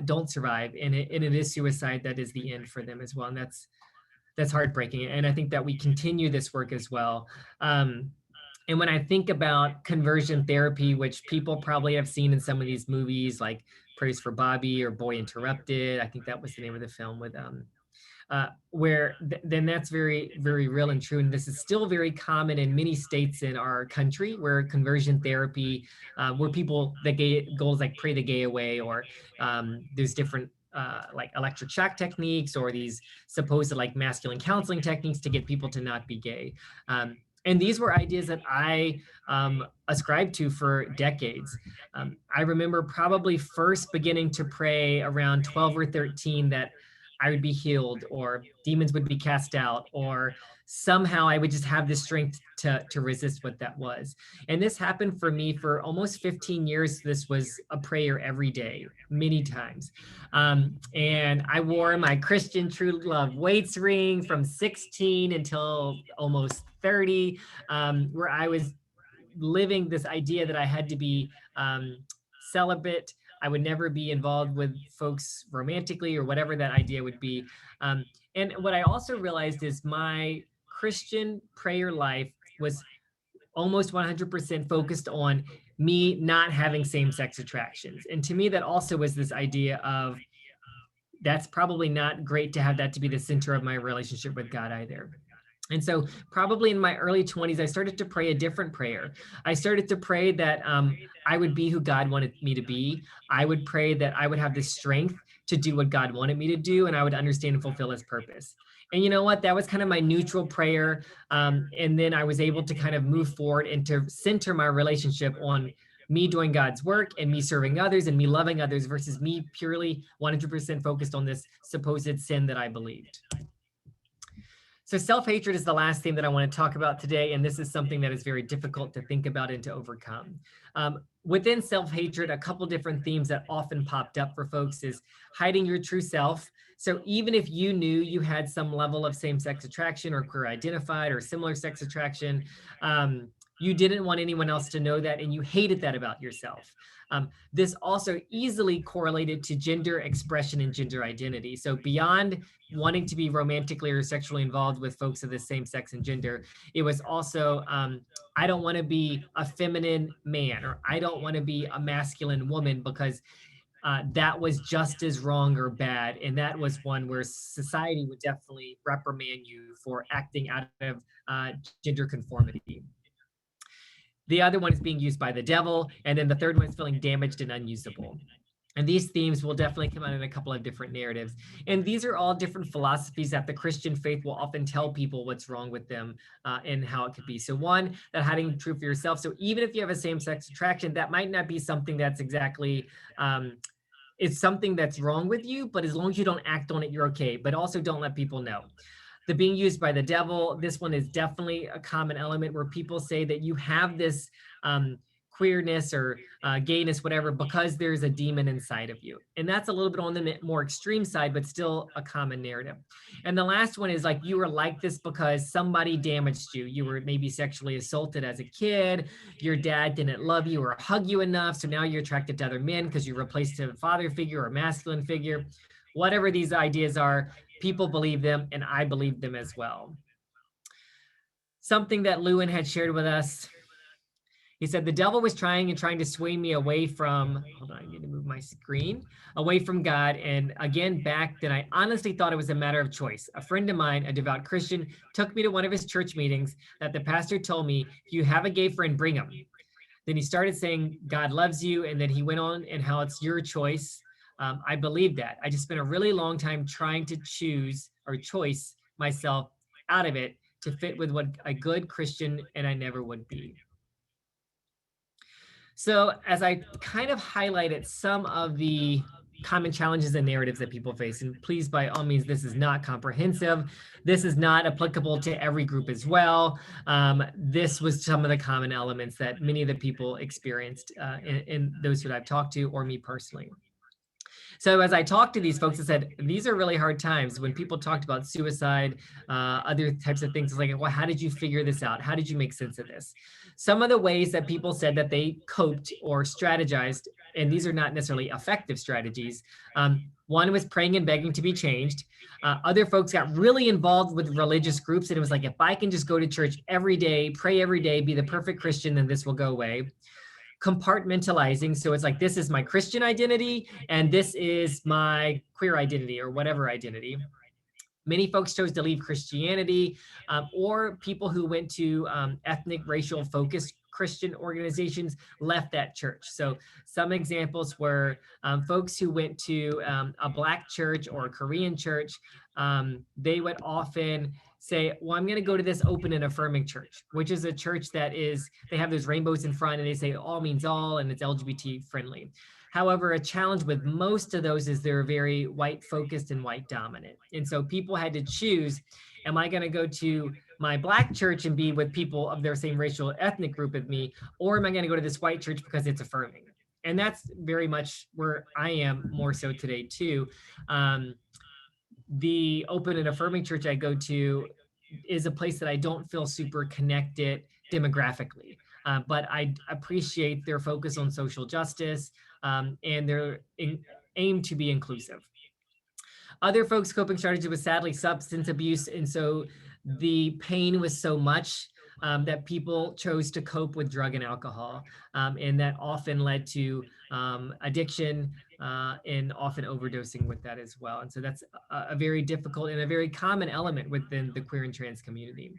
don't survive, and it is suicide that is the end for them as well. And that's heartbreaking. And I think that we continue this work as well. And when I think about conversion therapy, which people probably have seen in some of these movies like Praise for Bobby or Boy Interrupted, I think that was the name of the film with then that's very, very real and true. And this is still very common in many states in our country, where conversion therapy, where people that goals like pray the gay away, or there's different like electric shock techniques, or these supposed like masculine counseling techniques to get people to not be gay. And these were ideas that I ascribed to for decades. I remember probably first beginning to pray around 12 or 13 that I would be healed, or demons would be cast out, or somehow I would just have the strength to resist what that was. And this happened for me for almost 15 years. This was a prayer every day, many times. And I wore my Christian True Love weights ring from 16 until almost 30, where I was living this idea that I had to be celibate. I would never be involved with folks romantically, or whatever that idea would be. And what I also realized is my Christian prayer life was almost 100% focused on me not having same-sex attractions. And to me, that also was this idea of, that's probably not great to have that to be the center of my relationship with God either. And so probably in my early 20s, I started to pray a different prayer. I started to pray that I would be who God wanted me to be. I would pray that I would have the strength to do what God wanted me to do, and I would understand and fulfill his purpose. And you know what? That was kind of my neutral prayer. And then I was able to kind of move forward and to center my relationship on me doing God's work and me serving others and me loving others, versus me purely 100% focused on this supposed sin that I believed. So self-hatred is the last theme that I want to talk about today, and this is something that is very difficult to think about and to overcome. Within self-hatred, a couple different themes that often popped up for folks is hiding your true self. So even if you knew you had some level of same-sex attraction or queer identified or similar sex attraction, you didn't want anyone else to know that, and you hated that about yourself. This also easily correlated to gender expression and gender identity. So beyond wanting to be romantically or sexually involved with folks of the same sex and gender, it was also, I don't want to be a feminine man, or I don't want to be a masculine woman, because that was just as wrong or bad. And that was one where society would definitely reprimand you for acting out of gender conformity. The other one is being used by the devil. And then the third one is feeling damaged and unusable. And these themes will definitely come out in a couple of different narratives. And these are all different philosophies that the Christian faith will often tell people what's wrong with them and how it could be. So one, that hiding true for yourself. So even if you have a same-sex attraction, that might not be something that's exactly, it's something that's wrong with you, but as long as you don't act on it, you're okay. But also don't let people know. The being used by the devil, this one is definitely a common element where people say that you have this queerness or gayness, whatever, because there's a demon inside of you. And that's a little bit on the more extreme side, but still a common narrative. And the last one is like, you were like this because somebody damaged you. You were maybe sexually assaulted as a kid. Your dad didn't love you or hug you enough. So now you're attracted to other men because you replaced a father figure or a masculine figure. Whatever these ideas are, people believe them, and I believe them as well. Something that Lewin had shared with us, he said, the devil was trying to sway me away from, hold on, I need to move my screen, away from God. And again, back then, I honestly thought it was a matter of choice. A friend of mine, a devout Christian, took me to one of his church meetings that the pastor told me, if you have a gay friend, bring him. Then he started saying, God loves you. And then he went on and how it's your choice. I believe that. I just spent a really long time trying to choose myself out of it to fit with what a good Christian and I never would be. So as I kind of highlighted some of the common challenges and narratives that people face, and please, by all means, this is not comprehensive. This is not applicable to every group as well. This was some of the common elements that many of the people experienced in those who I've talked to or me personally. So as I talked to these folks, I said, these are really hard times. When people talked about suicide, other types of things, it's like, well, how did you figure this out? How did you make sense of this? Some of the ways that people said that they coped or strategized, and these are not necessarily effective strategies. One was praying and begging to be changed. Other folks got really involved with religious groups. And it was like, if I can just go to church every day, pray every day, be the perfect Christian, then this will go away. Compartmentalizing. So it's like, this is my Christian identity and this is my queer identity or whatever identity. Many folks chose to leave Christianity, or people who went to ethnic, racial focused Christian organizations left that church. So some examples were folks who went to a Black church or a Korean church. They would often say, well, I'm going to go to this open and affirming church, which is a church that is, they have those rainbows in front and they say all means all and it's LGBT friendly. However, a challenge with most of those is they're very white focused and white dominant. And so people had to choose, am I going to go to my Black church and be with people of their same racial ethnic group with me, or am I going to go to this white church because it's affirming? And that's very much where I am more so today too. The open and affirming church I go to is a place that I don't feel super connected demographically, but I appreciate their focus on social justice and their aim to be inclusive. Other folks' coping strategy was sadly substance abuse, and so the pain was so much that people chose to cope with drug and alcohol, and that often led to addiction and often overdosing with that as well. And so that's a very difficult and a very common element within the queer and trans community.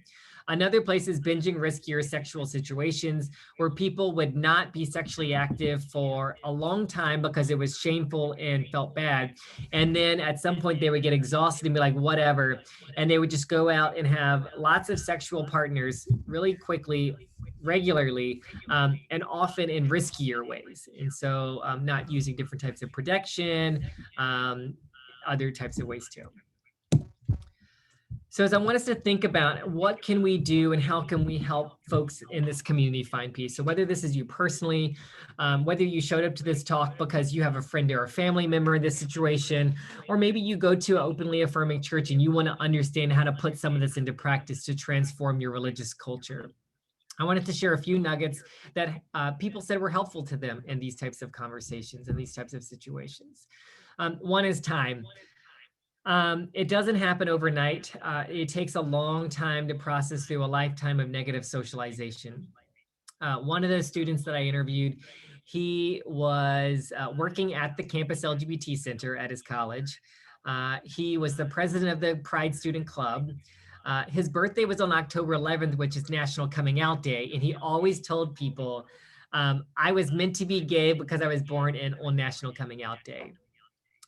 Another place is binging riskier sexual situations where people would not be sexually active for a long time because it was shameful and felt bad. And then at some point they would get exhausted and be like, whatever. And they would just go out and have lots of sexual partners really quickly, regularly, and often in riskier ways. And so not using different types of protection, other types of ways too. So as I want us to think about what can we do and how can we help folks in this community find peace. So whether this is you personally, whether you showed up to this talk because you have a friend or a family member in this situation, or maybe you go to an openly affirming church and you want to understand how to put some of this into practice to transform your religious culture. I wanted to share a few nuggets that people said were helpful to them in these types of conversations and these types of situations. One is time. It doesn't happen overnight. It takes a long time to process through a lifetime of negative socialization. One of the students that I interviewed, he was working at the campus LGBT center at his college. He was the president of the Pride Student Club. His birthday was on October 11th, which is National Coming Out Day. And he always told people, I was meant to be gay because I was born on National Coming Out Day.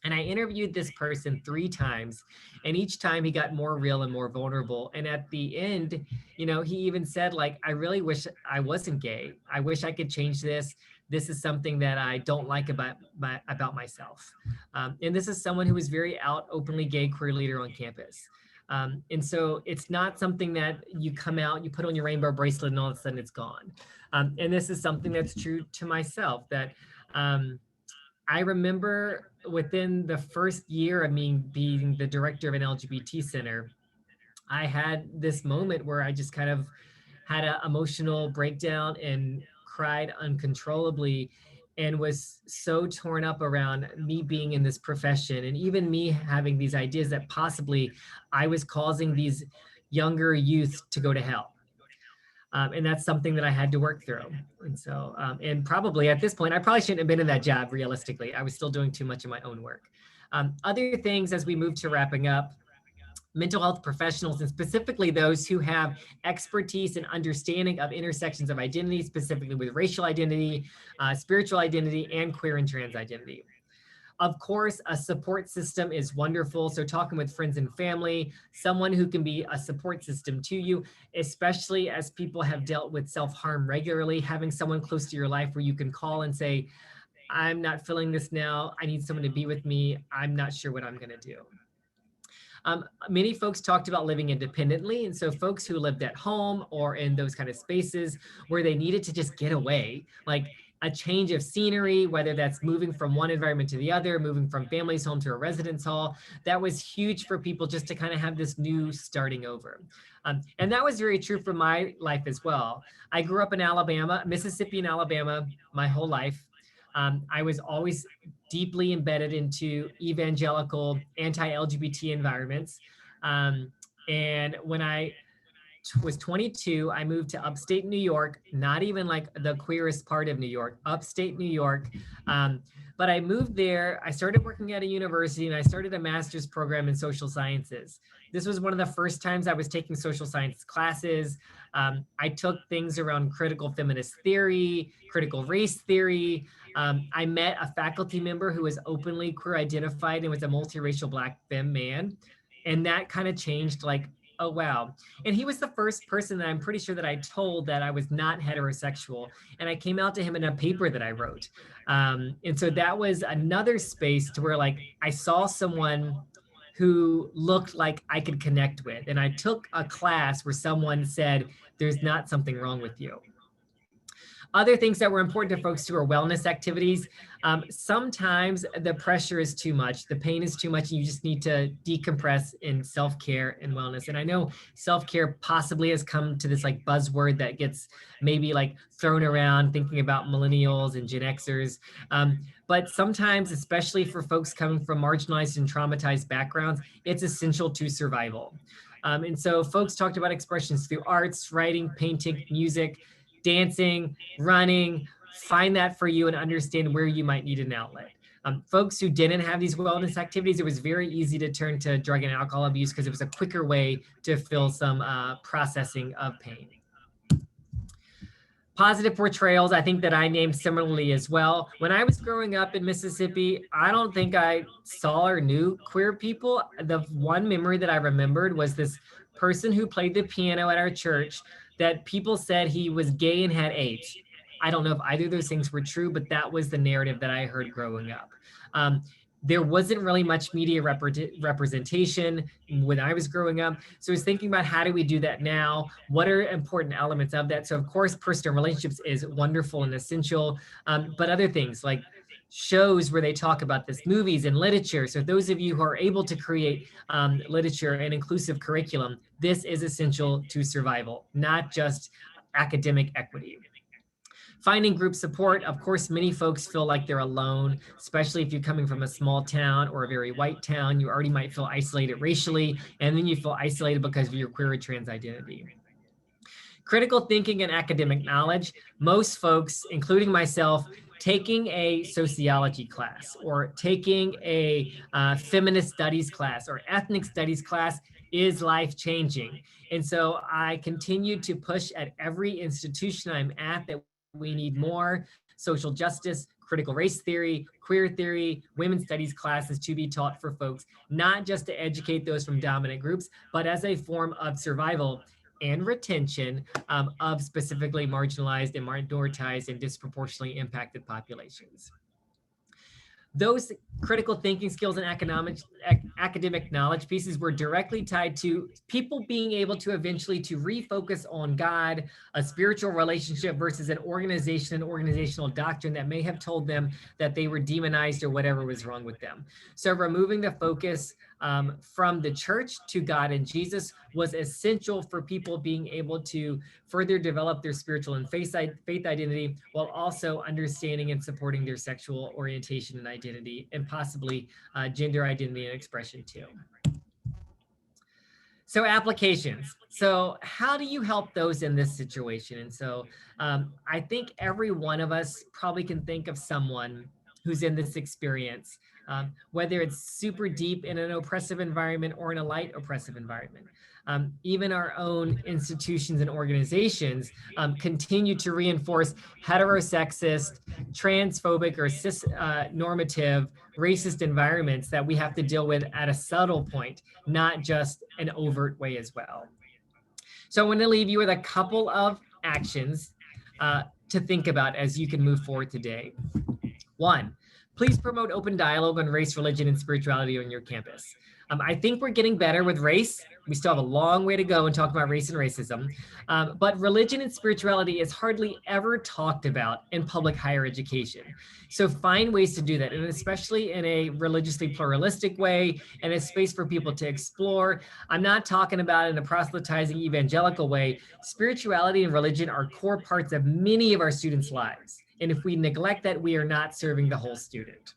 And I interviewed this person 3 times, and each time he got more real and more vulnerable. And at the end, you know, he even said, like, I really wish I wasn't gay. I wish I could change this. This is something that I don't like about myself. And this is someone who is very out, openly gay queer leader on campus. And so it's not something that you come out, you put on your rainbow bracelet, and all of a sudden it's gone. And this is something that's true to myself, that I remember within the first year of me being the director of an LGBT center, I had this moment where I just kind of had an emotional breakdown and cried uncontrollably and was so torn up around me being in this profession and even me having these ideas that possibly I was causing these younger youth to go to hell. And that's something that I had to work through. And so, and probably at this point, I probably shouldn't have been in that job realistically. I was still doing too much of my own work. Other things as we move to wrapping up, mental health professionals, and specifically those who have expertise and understanding of intersections of identity, specifically with racial identity, spiritual identity, and queer and trans identity. Of course, a support system is wonderful. So talking with friends and family, someone who can be a support system to you, especially as people have dealt with self-harm regularly, having someone close to your life where you can call and say, I'm not feeling this now. I need someone to be with me. I'm not sure what I'm going to do. Many folks talked about living independently. And so folks who lived at home or in those kind of spaces where they needed to just get away, like a change of scenery, whether that's moving from one environment to the other, moving from family's home to a residence hall, that was huge for people just to kind of have this new starting over. And that was very true for my life as well. I grew up in Alabama, Mississippi and Alabama my whole life. I was always deeply embedded into evangelical, anti-LGBT environments. And when I was 22, I moved to upstate New York, not even like the queerest part of New York, upstate New York. But I moved there, I started working at a university, and I started a master's program in social sciences. This was one of the first times I was taking social science classes. I took things around critical feminist theory, critical race theory. I met a faculty member who was openly queer identified and was a multiracial Black femme man. And that kind of changed, like, oh, wow. And he was the first person that I'm pretty sure that I told that I was not heterosexual. And I came out to him in a paper that I wrote. And so that was another space to where, like, I saw someone who looked like I could connect with. And I took a class where someone said, there's not something wrong with you. Other things that were important to folks too are wellness activities. Sometimes the pressure is too much, the pain is too much, and you just need to decompress in self-care and wellness. And I know self-care possibly has come to this like buzzword that gets maybe like thrown around thinking about millennials and Gen Xers. But sometimes, especially for folks coming from marginalized and traumatized backgrounds, it's essential to survival. And so folks talked about expressions through arts, writing, painting, music, dancing, running. Find that for you and understand where you might need an outlet. Folks who didn't have these wellness activities, it was very easy to turn to drug and alcohol abuse because it was a quicker way to fill some processing of pain. Positive portrayals, I think that I named similarly as well. When I was growing up in Mississippi, I don't think I saw or knew queer people. The one memory that I remembered was this person who played the piano at our church that people said he was gay and had AIDS. I don't know if either of those things were true, but that was the narrative that I heard growing up. There wasn't really much media representation when I was growing up. So I was thinking about, how do we do that now? What are important elements of that? So of course, personal relationships is wonderful and essential, but other things like shows where they talk about this, movies and literature. So those of you who are able to create literature and inclusive curriculum, this is essential to survival, not just academic equity. Finding group support. Of course, many folks feel like they're alone, especially if you're coming from a small town or a very white town. You already might feel isolated racially, and then you feel isolated because of your queer or trans identity. Critical thinking and academic knowledge. Most folks, including myself, taking a sociology class or taking a feminist studies class or ethnic studies class is life-changing. And so I continue to push at every institution I'm at that we need more social justice, critical race theory, queer theory, women's studies classes to be taught for folks, not just to educate those from dominant groups, but as a form of survival and retention of specifically marginalized and minoritized and disproportionately impacted populations. Those critical thinking skills and academic knowledge pieces were directly tied to people being able to eventually to refocus on God, a spiritual relationship versus an organization and organizational doctrine that may have told them that they were demonized or whatever was wrong with them. So removing the focus from the church to God and Jesus was essential for people being able to further develop their spiritual and faith identity, while also understanding and supporting their sexual orientation and identity, and possibly gender identity and expression too. So applications. So how do you help those in this situation? And so I think every one of us probably can think of someone who's in this experience, whether it's super deep in an oppressive environment or in a light oppressive environment. Even our own institutions and organizations continue to reinforce heterosexist, transphobic, or cis-normative racist environments that we have to deal with at a subtle point, not just an overt way as well. So I want to leave you with a couple of actions to think about as you can move forward today. 1, please promote open dialogue on race, religion, and spirituality on your campus. I think we're getting better with race. We still have a long way to go in talking about race and racism, but religion and spirituality is hardly ever talked about in public higher education. So find ways to do that, and especially in a religiously pluralistic way and a space for people to explore. I'm not talking about it in a proselytizing evangelical way. Spirituality and religion are core parts of many of our students' lives. And if we neglect that, we are not serving the whole student.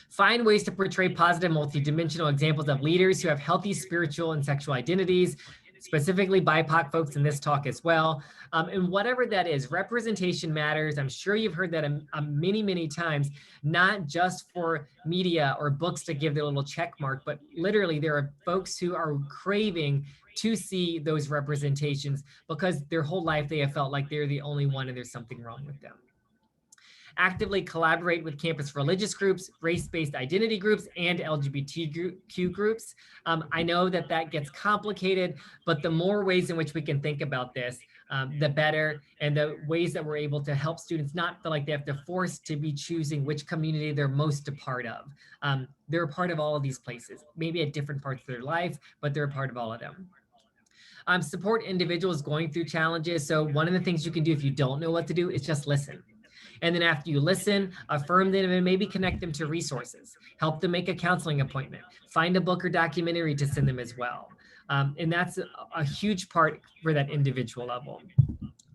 Find ways to portray positive multidimensional examples of leaders who have healthy spiritual and sexual identities, specifically BIPOC folks in this talk as well. And whatever that is, representation matters. I'm sure you've heard that many, many times, not just for media or books to give their little check mark, but literally there are folks who are craving to see those representations because their whole life they have felt like they're the only one and there's something wrong with them. Actively collaborate with campus religious groups, race-based identity groups, and LGBTQ groups. I know that that gets complicated, but the more ways in which we can think about this, the better, and the ways that we're able to help students not feel like they have to force to be choosing which community they're most a part of. They're a part of all of these places, maybe at different parts of their life, but they're a part of all of them. Support individuals going through challenges. So one of the things you can do if you don't know what to do is just listen. And then after you listen, affirm them and maybe connect them to resources. Help them make a counseling appointment. Find a book or documentary to send them as well. And that's a huge part for that individual level.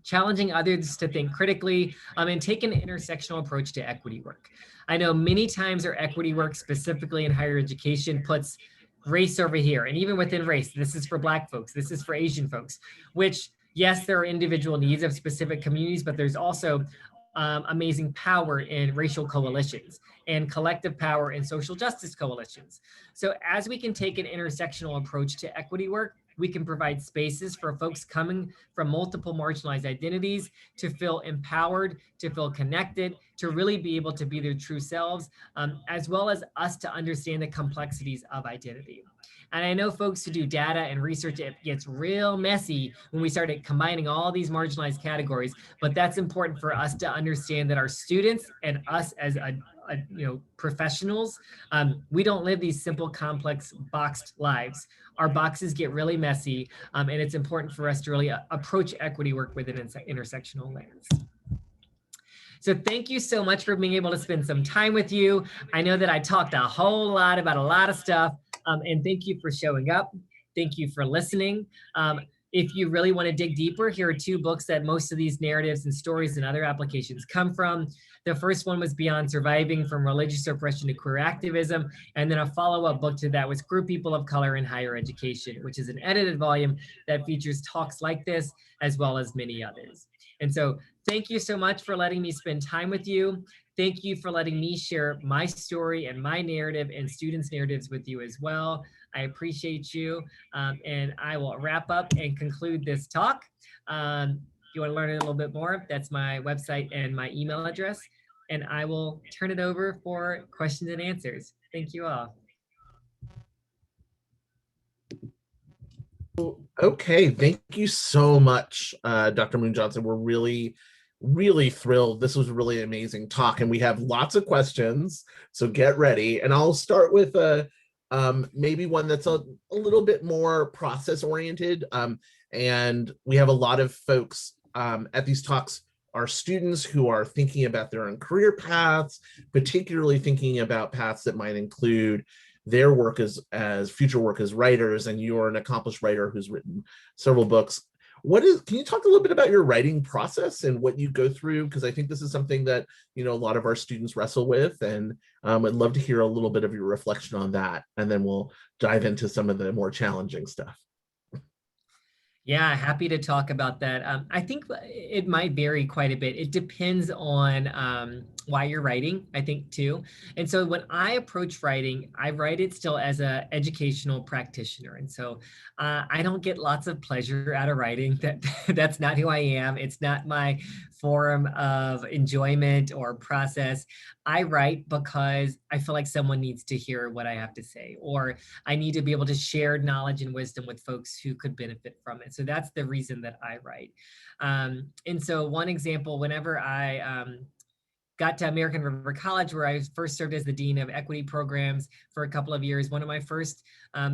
Challenging others to think critically and take an intersectional approach to equity work. I know many times our equity work, specifically in higher education, puts race over here. And even within race, this is for Black folks, this is for Asian folks, which, yes, there are individual needs of specific communities, but there's also amazing power in racial coalitions and collective power in social justice coalitions. So as we can take an intersectional approach to equity work, we can provide spaces for folks coming from multiple marginalized identities to feel empowered, to feel connected, to really be able to be their true selves, as well as us to understand the complexities of identity. And I know folks who do data and research, it gets real messy when we started combining all these marginalized categories, but that's important for us to understand that our students and us as professionals. We don't live these simple, complex, boxed lives. Our boxes get really messy, and it's important for us to really approach equity work with an intersectional lens. So thank you so much for being able to spend some time with you. I know that I talked a whole lot about a lot of stuff, and thank you for showing up. Thank you for listening. If you really want to dig deeper, here are 2 books that most of these narratives and stories and other applications come from. The first one was Beyond Surviving: From Religious Oppression to Queer Activism. And then a follow-up book to that was Queer People of Color in Higher Education, which is an edited volume that features talks like this, as well as many others. And so thank you so much for letting me spend time with you. Thank you for letting me share my story and my narrative and students' narratives with you as well. I appreciate you. And I will wrap up and conclude this talk. If you want to learn a little bit more, that's my website and my email address. And I will turn it over for questions and answers. Thank you all. Okay, thank you so much, Dr. Moon Johnson. We're really thrilled. This was a really amazing talk, and we have lots of questions, so get ready. And I'll start with maybe one that's a little bit more process oriented. And we have a lot of folks at these talks are students who are thinking about their own career paths, particularly thinking about paths that might include their work as future work as writers, and you're an accomplished writer who's written several books. Can you talk a little bit about your writing process and what you go through? Because I think this is something that, a lot of our students wrestle with, and I'd love to hear a little bit of your reflection on that. And then we'll dive into some of the more challenging stuff. Yeah, happy to talk about that. I think it might vary quite a bit. It depends on why you're writing, I think, too. And so when I approach writing, I write it still as an educational practitioner. And so I don't get lots of pleasure out of writing. That's not who I am. It's not my form of enjoyment or process. I write because I feel like someone needs to hear what I have to say, or I need to be able to share knowledge and wisdom with folks who could benefit from it. So that's the reason that I write. And so one example, whenever I got to American River College, where I first served as the Dean of Equity Programs for a couple of years, one of my first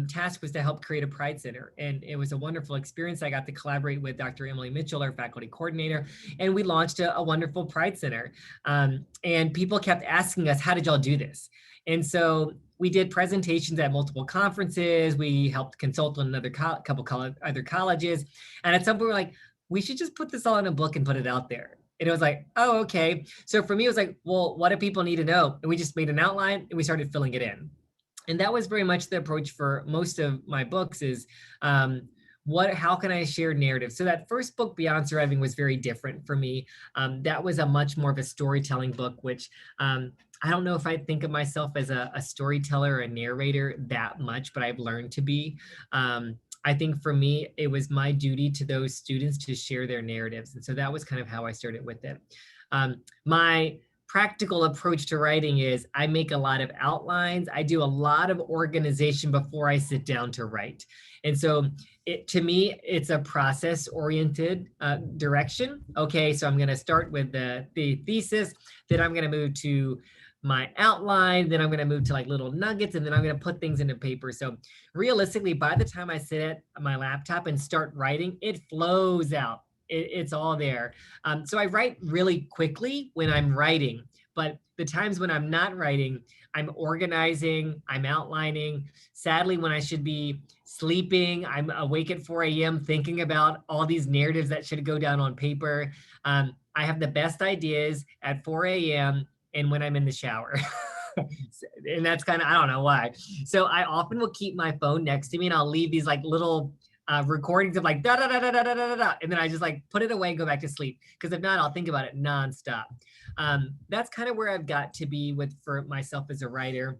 tasks was to help create a Pride Center. And it was a wonderful experience. I got to collaborate with Dr. Emily Mitchell, our faculty coordinator, and we launched a wonderful Pride Center. And people kept asking us, how did y'all do this? And so we did presentations at multiple conferences. We helped consult on other other colleges. And at some point, we're like, we should just put this all in a book and put it out there. And it was like, oh, okay. So for me, it was like, well, what do people need to know? And we just made an outline and we started filling it in. And that was very much the approach for most of my books is, how can I share narrative? So that first book, Beyond Surviving, was very different for me. That was a much more of a storytelling book, which I don't know if I think of myself as a storyteller or a narrator that much, but I've learned to be. I think for me, it was my duty to those students to share their narratives. And so that was kind of how I started with it. My practical approach to writing is I make a lot of outlines. I do a lot of organization before I sit down to write. And so to me, it's a process-oriented direction. Okay, so I'm going to start with the thesis, then I'm going to move to my outline, then I'm going to move to like little nuggets, and then I'm going to put things into paper. So realistically, by the time I sit at my laptop and start writing, it flows out. It's all there. So I write really quickly when I'm writing, but the times when I'm not writing, I'm organizing, I'm outlining. Sadly, when I should be sleeping, I'm awake at 4 a.m. thinking about all these narratives that should go down on paper. I have the best ideas at 4 a.m. and when I'm in the shower. And that's kind of, I don't know why. So I often will keep my phone next to me and I'll leave these like little recordings of like da da da da da da da da, and then I just like put it away and go back to sleep. Because if not, I'll think about it nonstop. That's kind of where I've got to be for myself as a writer.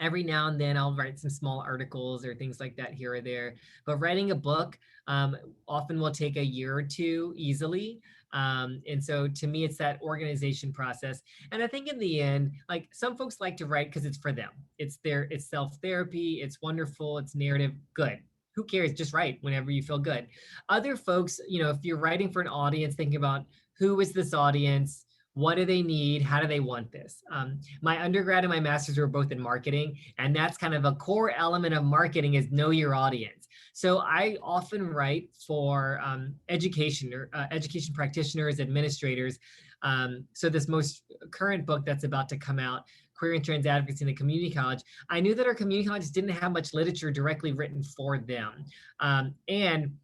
Every now and then I'll write some small articles or things like that here or there. But writing a book often will take a year or two easily. And so to me, it's that organization process. And I think in the end, like some folks like to write because it's for them. It's self-therapy. It's wonderful. It's narrative. Good. Who cares? Just write whenever you feel good. Other folks, if you're writing for an audience, thinking about who is this audience? What do they need? How do they want this? My undergrad and my master's were both in marketing, and that's kind of a core element of marketing is know your audience. So I often write for education practitioners, administrators. So this most current book that's about to come out, Queer and Trans Advocacy in the Community College, I knew that our community colleges didn't have much literature directly written for them. And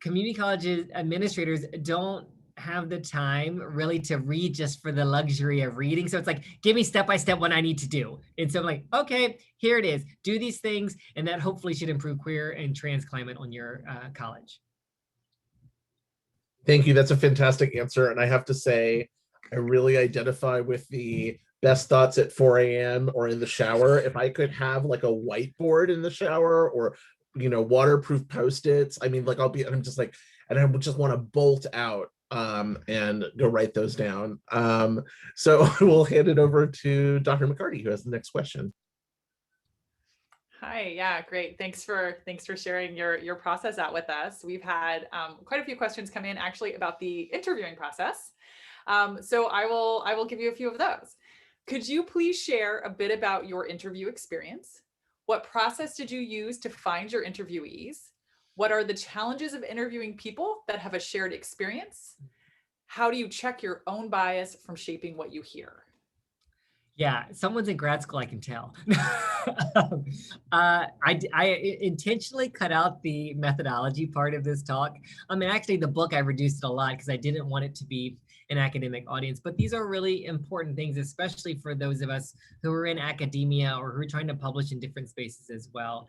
community colleges administrators don't have the time really to read just for the luxury of reading. So it's like, give me step by step what I need to do. And so I'm like, okay, here it is. Do these things, and that hopefully should improve queer and trans climate on your college. Thank you. That's a fantastic answer. And I have to say, I really identify with the best thoughts at 4 a.m. or in the shower. If I could have like a whiteboard in the shower or, waterproof Post-its, I mean, like I'm just like, and I would just want to bolt out and go write those down. So we'll hand it over to Dr. McCarty, who has the next question. Hi, yeah, great. Thanks for sharing your process out with us. We've had quite a few questions come in actually about the interviewing process. So I will give you a few of those. Could you please share a bit about your interview experience? What process did you use to find your interviewees? What are the challenges of interviewing people that have a shared experience? How do you check your own bias from shaping what you hear? Yeah, someone's in grad school, I can tell. I intentionally cut out the methodology part of this talk. I mean, actually, the book, I reduced it a lot because I didn't want it to be an academic audience, but these are really important things, especially for those of us who are in academia or who are trying to publish in different spaces as well.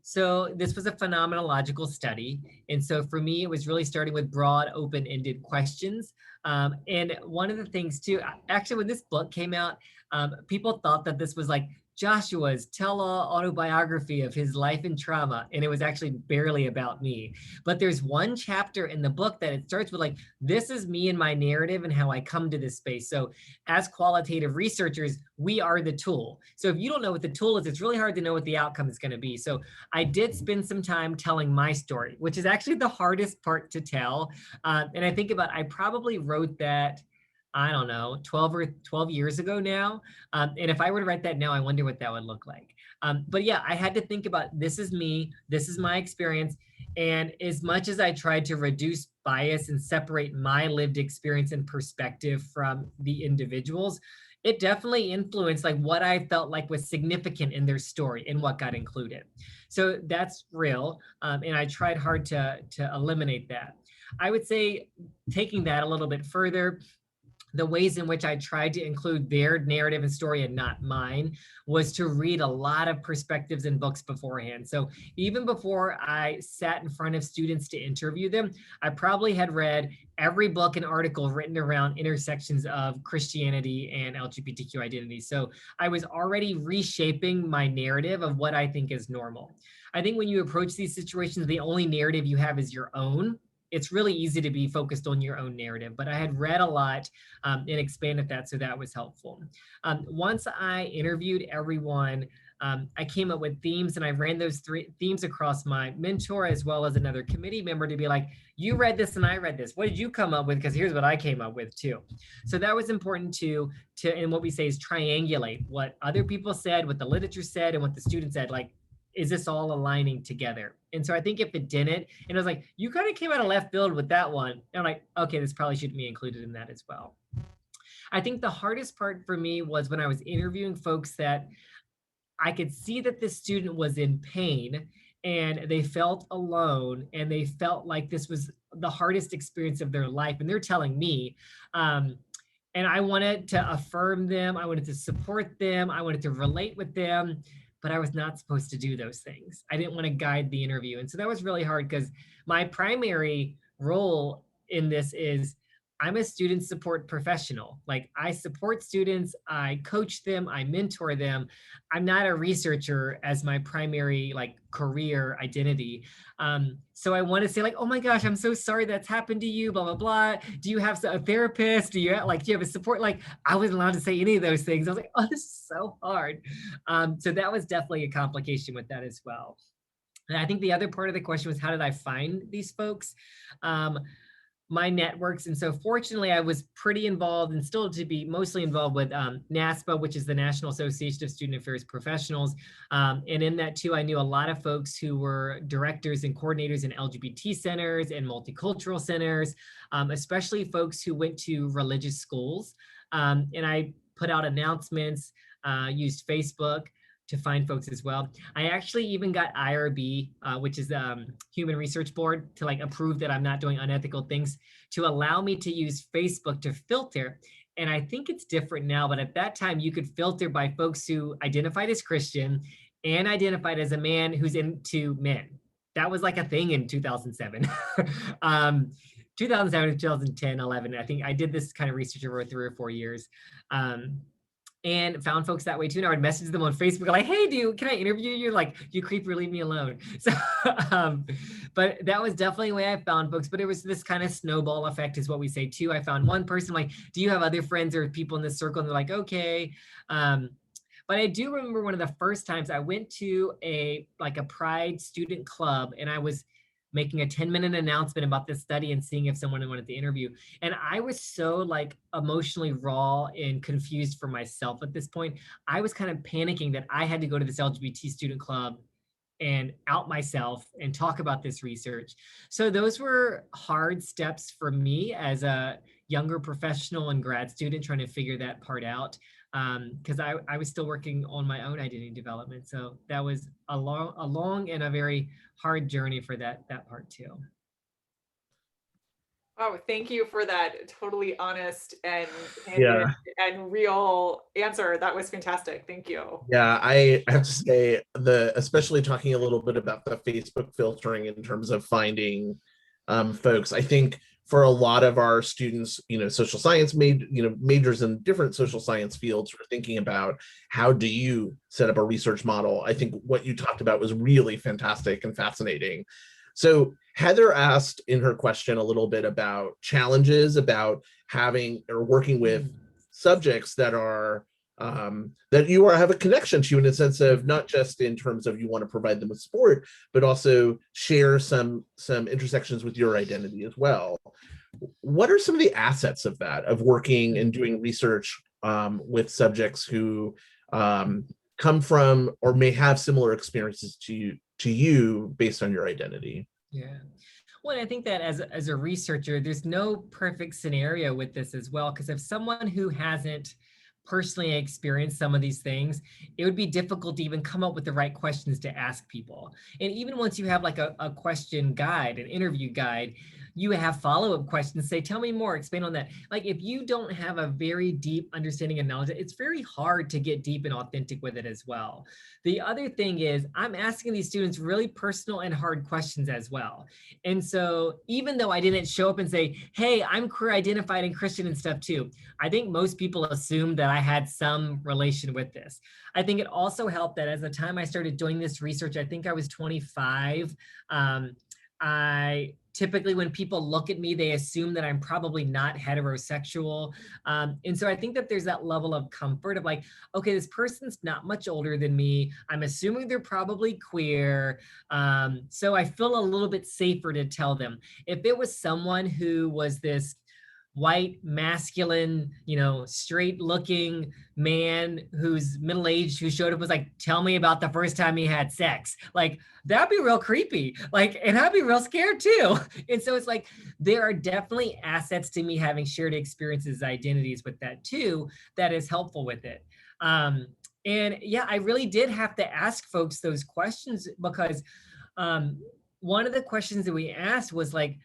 So this was a phenomenological study. And so for me, it was really starting with broad, open-ended questions. And one of the things too, actually, when this book came out, people thought that this was like Joshua's tell-all autobiography of his life and trauma, and it was actually barely about me. But there's one chapter in the book that it starts with like, this is me and my narrative and how I come to this space. So as qualitative researchers, we are the tool. So if you don't know what the tool is, it's really hard to know what the outcome is going to be. So I did spend some time telling my story, which is actually the hardest part to tell. And I think about, I probably wrote that, I don't know, 12 years ago now. And if I were to write that now, I wonder what that would look like. But yeah, I had to think about, this is me, this is my experience. And as much as I tried to reduce bias and separate my lived experience and perspective from the individuals, it definitely influenced like what I felt like was significant in their story and what got included. So that's real. And I tried hard to eliminate that. I would say, taking that a little bit further, the ways in which I tried to include their narrative and story and not mine was to read a lot of perspectives and books beforehand. So even before I sat in front of students to interview them, I probably had read every book and article written around intersections of Christianity and LGBTQ identity. So I was already reshaping my narrative of what I think is normal. I think when you approach these situations, the only narrative you have is your own. It's really easy to be focused on your own narrative, but I had read a lot and expanded that, so that was helpful. Once I interviewed everyone, I came up with themes, and I ran those 3 themes across my mentor as well as another committee member to be like, you read this and I read this. What did you come up with? Because here's what I came up with too. So that was important to, and what we say is triangulate what other people said, what the literature said, and what the students said. Like, is this all aligning together? And so I think if it didn't, and I was like, you kind of came out of left field with that one. And I'm like, okay, this probably shouldn't be included in that as well. I think the hardest part for me was when I was interviewing folks that I could see that this student was in pain and they felt alone and they felt like this was the hardest experience of their life. And they're telling me, and I wanted to affirm them. I wanted to support them. I wanted to relate with them, but I was not supposed to do those things. I didn't want to guide the interview. And so that was really hard because my primary role in this is I'm a student support professional. Like, I support students, I coach them, I mentor them. I'm not a researcher as my primary like career identity. So I want to say like, oh my gosh, I'm so sorry that's happened to you, blah, blah, blah. Do you have a therapist? Do you have a support? Like, I wasn't allowed to say any of those things. I was like, oh, this is so hard. So that was definitely a complication with that as well. And I think the other part of the question was, how did I find these folks? my networks. And so fortunately, I was pretty involved and still to be mostly involved with NASPA, which is the National Association of Student Affairs Professionals. And in that too, I knew a lot of folks who were directors and coordinators in LGBT centers and multicultural centers, especially folks who went to religious schools. And I put out announcements, used Facebook to find folks as well. I actually even got IRB, which is Human Research Board, to like approve that I'm not doing unethical things, to allow me to use Facebook to filter. And I think it's different now, but at that time you could filter by folks who identified as Christian and identified as a man who's into men. That was like a thing in 2007. 2007, 2010, 11. I think I did this kind of research over 3 or 4 years. And found folks that way too. And I would message them on Facebook like, hey, can I interview you? Like, you creeper, leave me alone. So, but that was definitely the way I found folks. But it was this kind of snowball effect is what we say too. I found one person like, do you have other friends or people in this circle? And they're like, okay. But I do remember one of the first times I went to a Pride student club, and I was making a 10-minute announcement about this study and seeing if someone wanted to interview. And I was so like emotionally raw and confused for myself at this point. I was kind of panicking that I had to go to this LGBT student club and out myself and talk about this research. So those were hard steps for me as a younger professional and grad student trying to figure that part out. Because I was still working on my own identity development. So that was a long and a very hard journey for that part too. Oh, thank you for that totally honest and real answer. That was fantastic. Thank you. Yeah, I have to say, especially talking a little bit about the Facebook filtering in terms of finding folks, I think for a lot of our students, social science majors in different social science fields are thinking about how do you set up a research model. I think what you talked about was really fantastic and fascinating. So Heather asked in her question a little bit about challenges about having or working with subjects that are that you have a connection to, in a sense of not just in terms of you want to provide them with support, but also share some intersections with your identity as well. What are some of the assets of that, of working and doing research with subjects who come from or may have similar experiences to you based on your identity? Yeah. Well, I think that as a researcher, there's no perfect scenario with this as well, because if someone who hasn't personally experienced some of these things, it would be difficult to even come up with the right questions to ask people. And even once you have like a question guide, an interview guide, you have follow-up questions, say, tell me more, expand on that. Like if you don't have a very deep understanding and knowledge, it's very hard to get deep and authentic with it as well. The other thing is I'm asking these students really personal and hard questions as well. And so even though I didn't show up and say, hey, I'm queer identified and Christian and stuff too, I think most people assumed that I had some relation with this. I think it also helped that as the time I started doing this research, I think I was 25. I typically, when people look at me, they assume that I'm probably not heterosexual. And so I think that there's that level of comfort of like, okay, this person's not much older than me. I'm assuming they're probably queer. So I feel a little bit safer to tell them. If it was someone who was this white, masculine, straight looking man who's middle-aged, who showed up, was like, tell me about the first time he had sex. Like, that'd be real creepy. Like, and I'd be real scared too. And so it's like, there are definitely assets to me having shared experiences, identities with that too, that is helpful with it. And yeah, I really did have to ask folks those questions because one of the questions that we asked was like,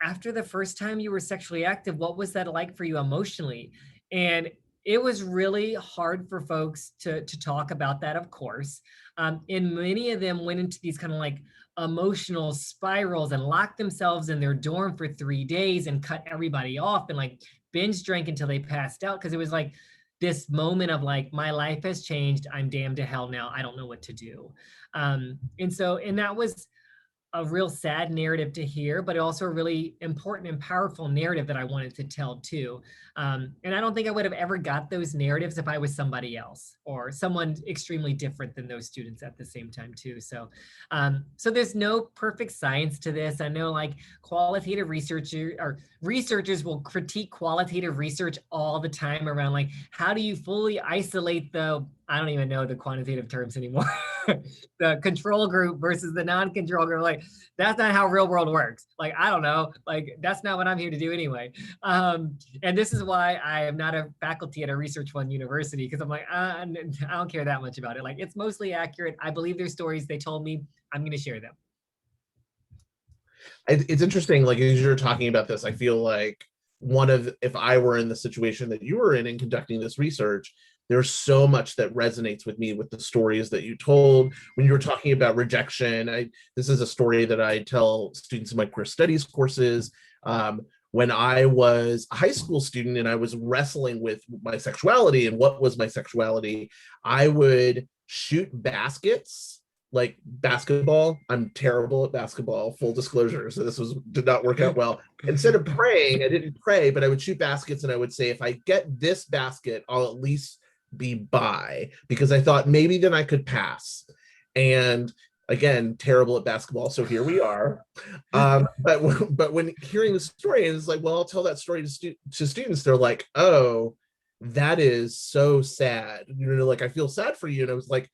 after the first time you were sexually active, what was that like for you emotionally? And it was really hard for folks to talk about that, of course. And many of them went into these kind of like emotional spirals and locked themselves in their dorm for 3 days and cut everybody off and like binge drank until they passed out. Cause it was like this moment of like, my life has changed. I'm damned to hell now. I don't know what to do. And that was a real sad narrative to hear, but also a really important and powerful narrative that I wanted to tell too. And I don't think I would have ever got those narratives if I was somebody else or someone extremely different than those students at the same time too. So there's no perfect science to this. I know like qualitative researchers will critique qualitative research all the time around like, how do you fully isolate I don't even know the quantitative terms anymore. The control group versus the non-control group. Like, that's not how real world works. Like, I don't know. Like, that's not what I'm here to do anyway. And this is why I am not a faculty at a research fund university, because I'm like, I don't care that much about it. Like, it's mostly accurate. I believe their stories. They told me, I'm going to share them. It's interesting, like as you're talking about this, I feel like if I were in the situation that you were in conducting this research, there's so much that resonates with me with the stories that you told when you were talking about rejection. This is a story that I tell students in my queer studies courses. When I was a high school student and I was wrestling with my sexuality and what was my sexuality, I would shoot baskets like basketball. I'm terrible at basketball, full disclosure. So this did not work out well. Instead of praying, I didn't pray, but I would shoot baskets and I would say, if I get this basket, I'll at least be by, because I thought maybe then I could pass. And again, terrible at basketball. So here we are. But when hearing the story, it's like, well, I'll tell that story to students. They're like, oh, that is so sad. Like, I feel sad for you. And I was like,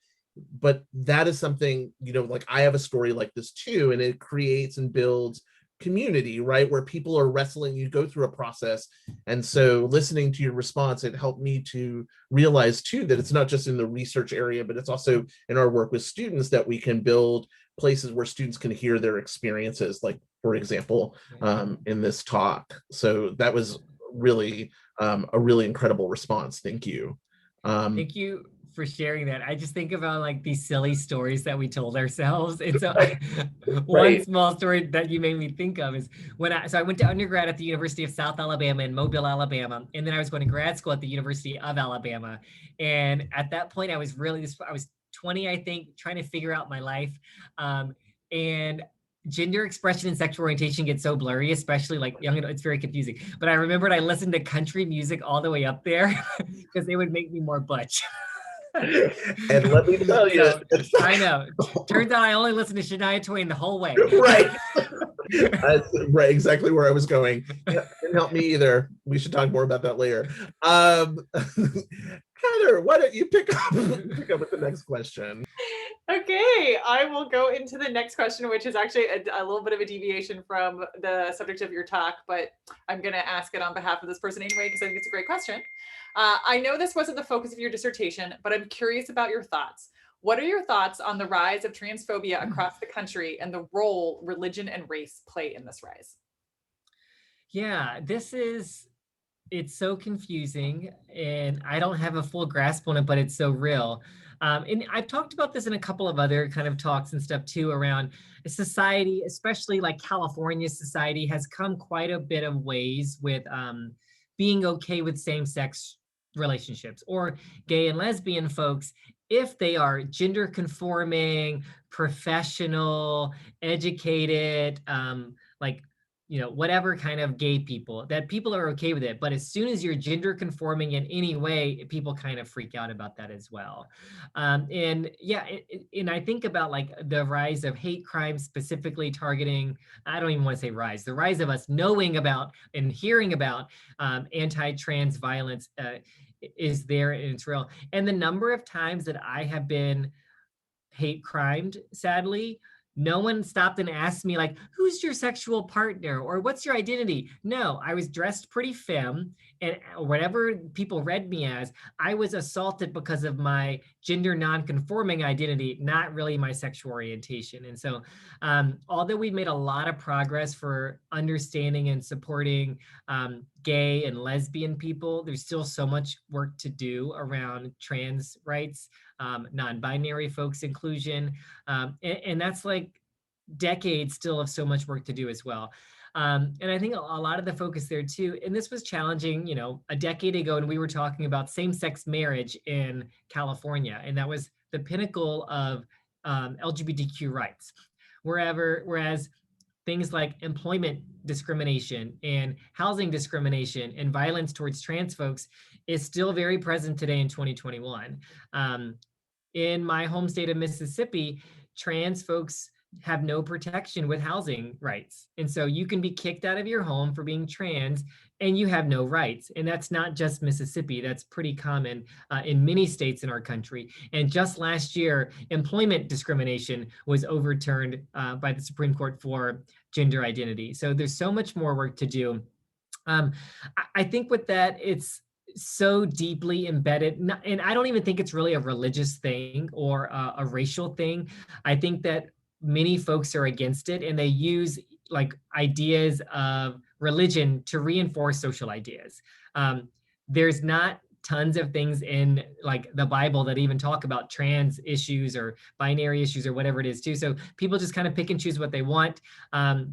but that is something, like I have a story like this too, and it creates and builds community, right? Where people are wrestling, you go through a process. And so listening to your response, it helped me to realize too, that it's not just in the research area, but it's also in our work with students that we can build places where students can hear their experiences, like, for example, in this talk. So that was really a really incredible response. Thank you. Thank you for sharing that. I just think about like these silly stories that we told ourselves. And so one small story that you made me think of is I went to undergrad at the University of South Alabama in Mobile, Alabama. And then I was going to grad school at the University of Alabama. And at that point, I was 20, I think, trying to figure out my life. And gender expression and sexual orientation get so blurry, especially like young adults, it's very confusing. But I remembered I listened to country music all the way up there because they would make me more butch. And let me tell you, I know. Turns out I only listened to Shania Twain the whole way. Right. That's right, exactly where I was going. Yeah, didn't help me either. We should talk more about that later. Heather, why don't you pick up with the next question? Okay, I will go into the next question, which is actually a little bit of a deviation from the subject of your talk, but I'm going to ask it on behalf of this person anyway, because I think it's a great question. I know this wasn't the focus of your dissertation, but I'm curious about your thoughts. What are your thoughts on the rise of transphobia across the country and the role religion and race play in this rise? Yeah, it's so confusing and I don't have a full grasp on it, but it's so real. And I've talked about this in a couple of other kind of talks and stuff too, around society, especially like California society has come quite a bit of ways with being okay with same-sex relationships or gay and lesbian folks if they are gender conforming, professional, educated, whatever kind of gay people, that people are okay with it. But as soon as you're gender conforming in any way, people kind of freak out about that as well. And I think about like the rise of hate crimes, specifically targeting, I don't even want to say rise, the rise of us knowing about and hearing about anti-trans violence is there and it's real. And the number of times that I have been hate crimed, sadly, no one stopped and asked me like, who's your sexual partner or what's your identity? No, I was dressed pretty femme and whatever people read me as, I was assaulted because of my gender non-conforming identity, not really my sexual orientation. And so although we've made a lot of progress for understanding and supporting gay and lesbian people, there's still so much work to do around trans rights, non-binary folks inclusion. And that's like decades still of so much work to do as well. And I think a lot of the focus there too, and this was challenging, a decade ago, and we were talking about same-sex marriage in California, and that was the pinnacle of LGBTQ rights. whereas things like employment discrimination and housing discrimination and violence towards trans folks is still very present today in 2021. In my home state of Mississippi, trans folks have no protection with housing rights. And so you can be kicked out of your home for being trans and you have no rights. And that's not just Mississippi, that's pretty common in many states in our country. And just last year, employment discrimination was overturned by the Supreme Court for gender identity. So there's so much more work to do. I think with that, it's so deeply embedded, and I don't even think it's really a religious thing or a racial thing. I think that many folks are against it, and they use like ideas of religion to reinforce social ideas. There's not tons of things in like the Bible that even talk about trans issues or binary issues or whatever it is too. So people just kind of pick and choose what they want.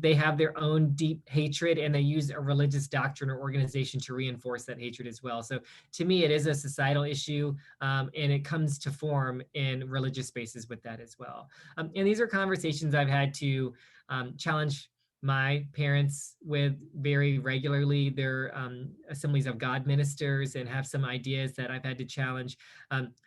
They have their own deep hatred and they use a religious doctrine or organization to reinforce that hatred as well. So to me, it is a societal issue and it comes to form in religious spaces with that as well. And these are conversations I've had to challenge my parents with very regularly. They're Assemblies of God ministers and have some ideas that I've had to challenge.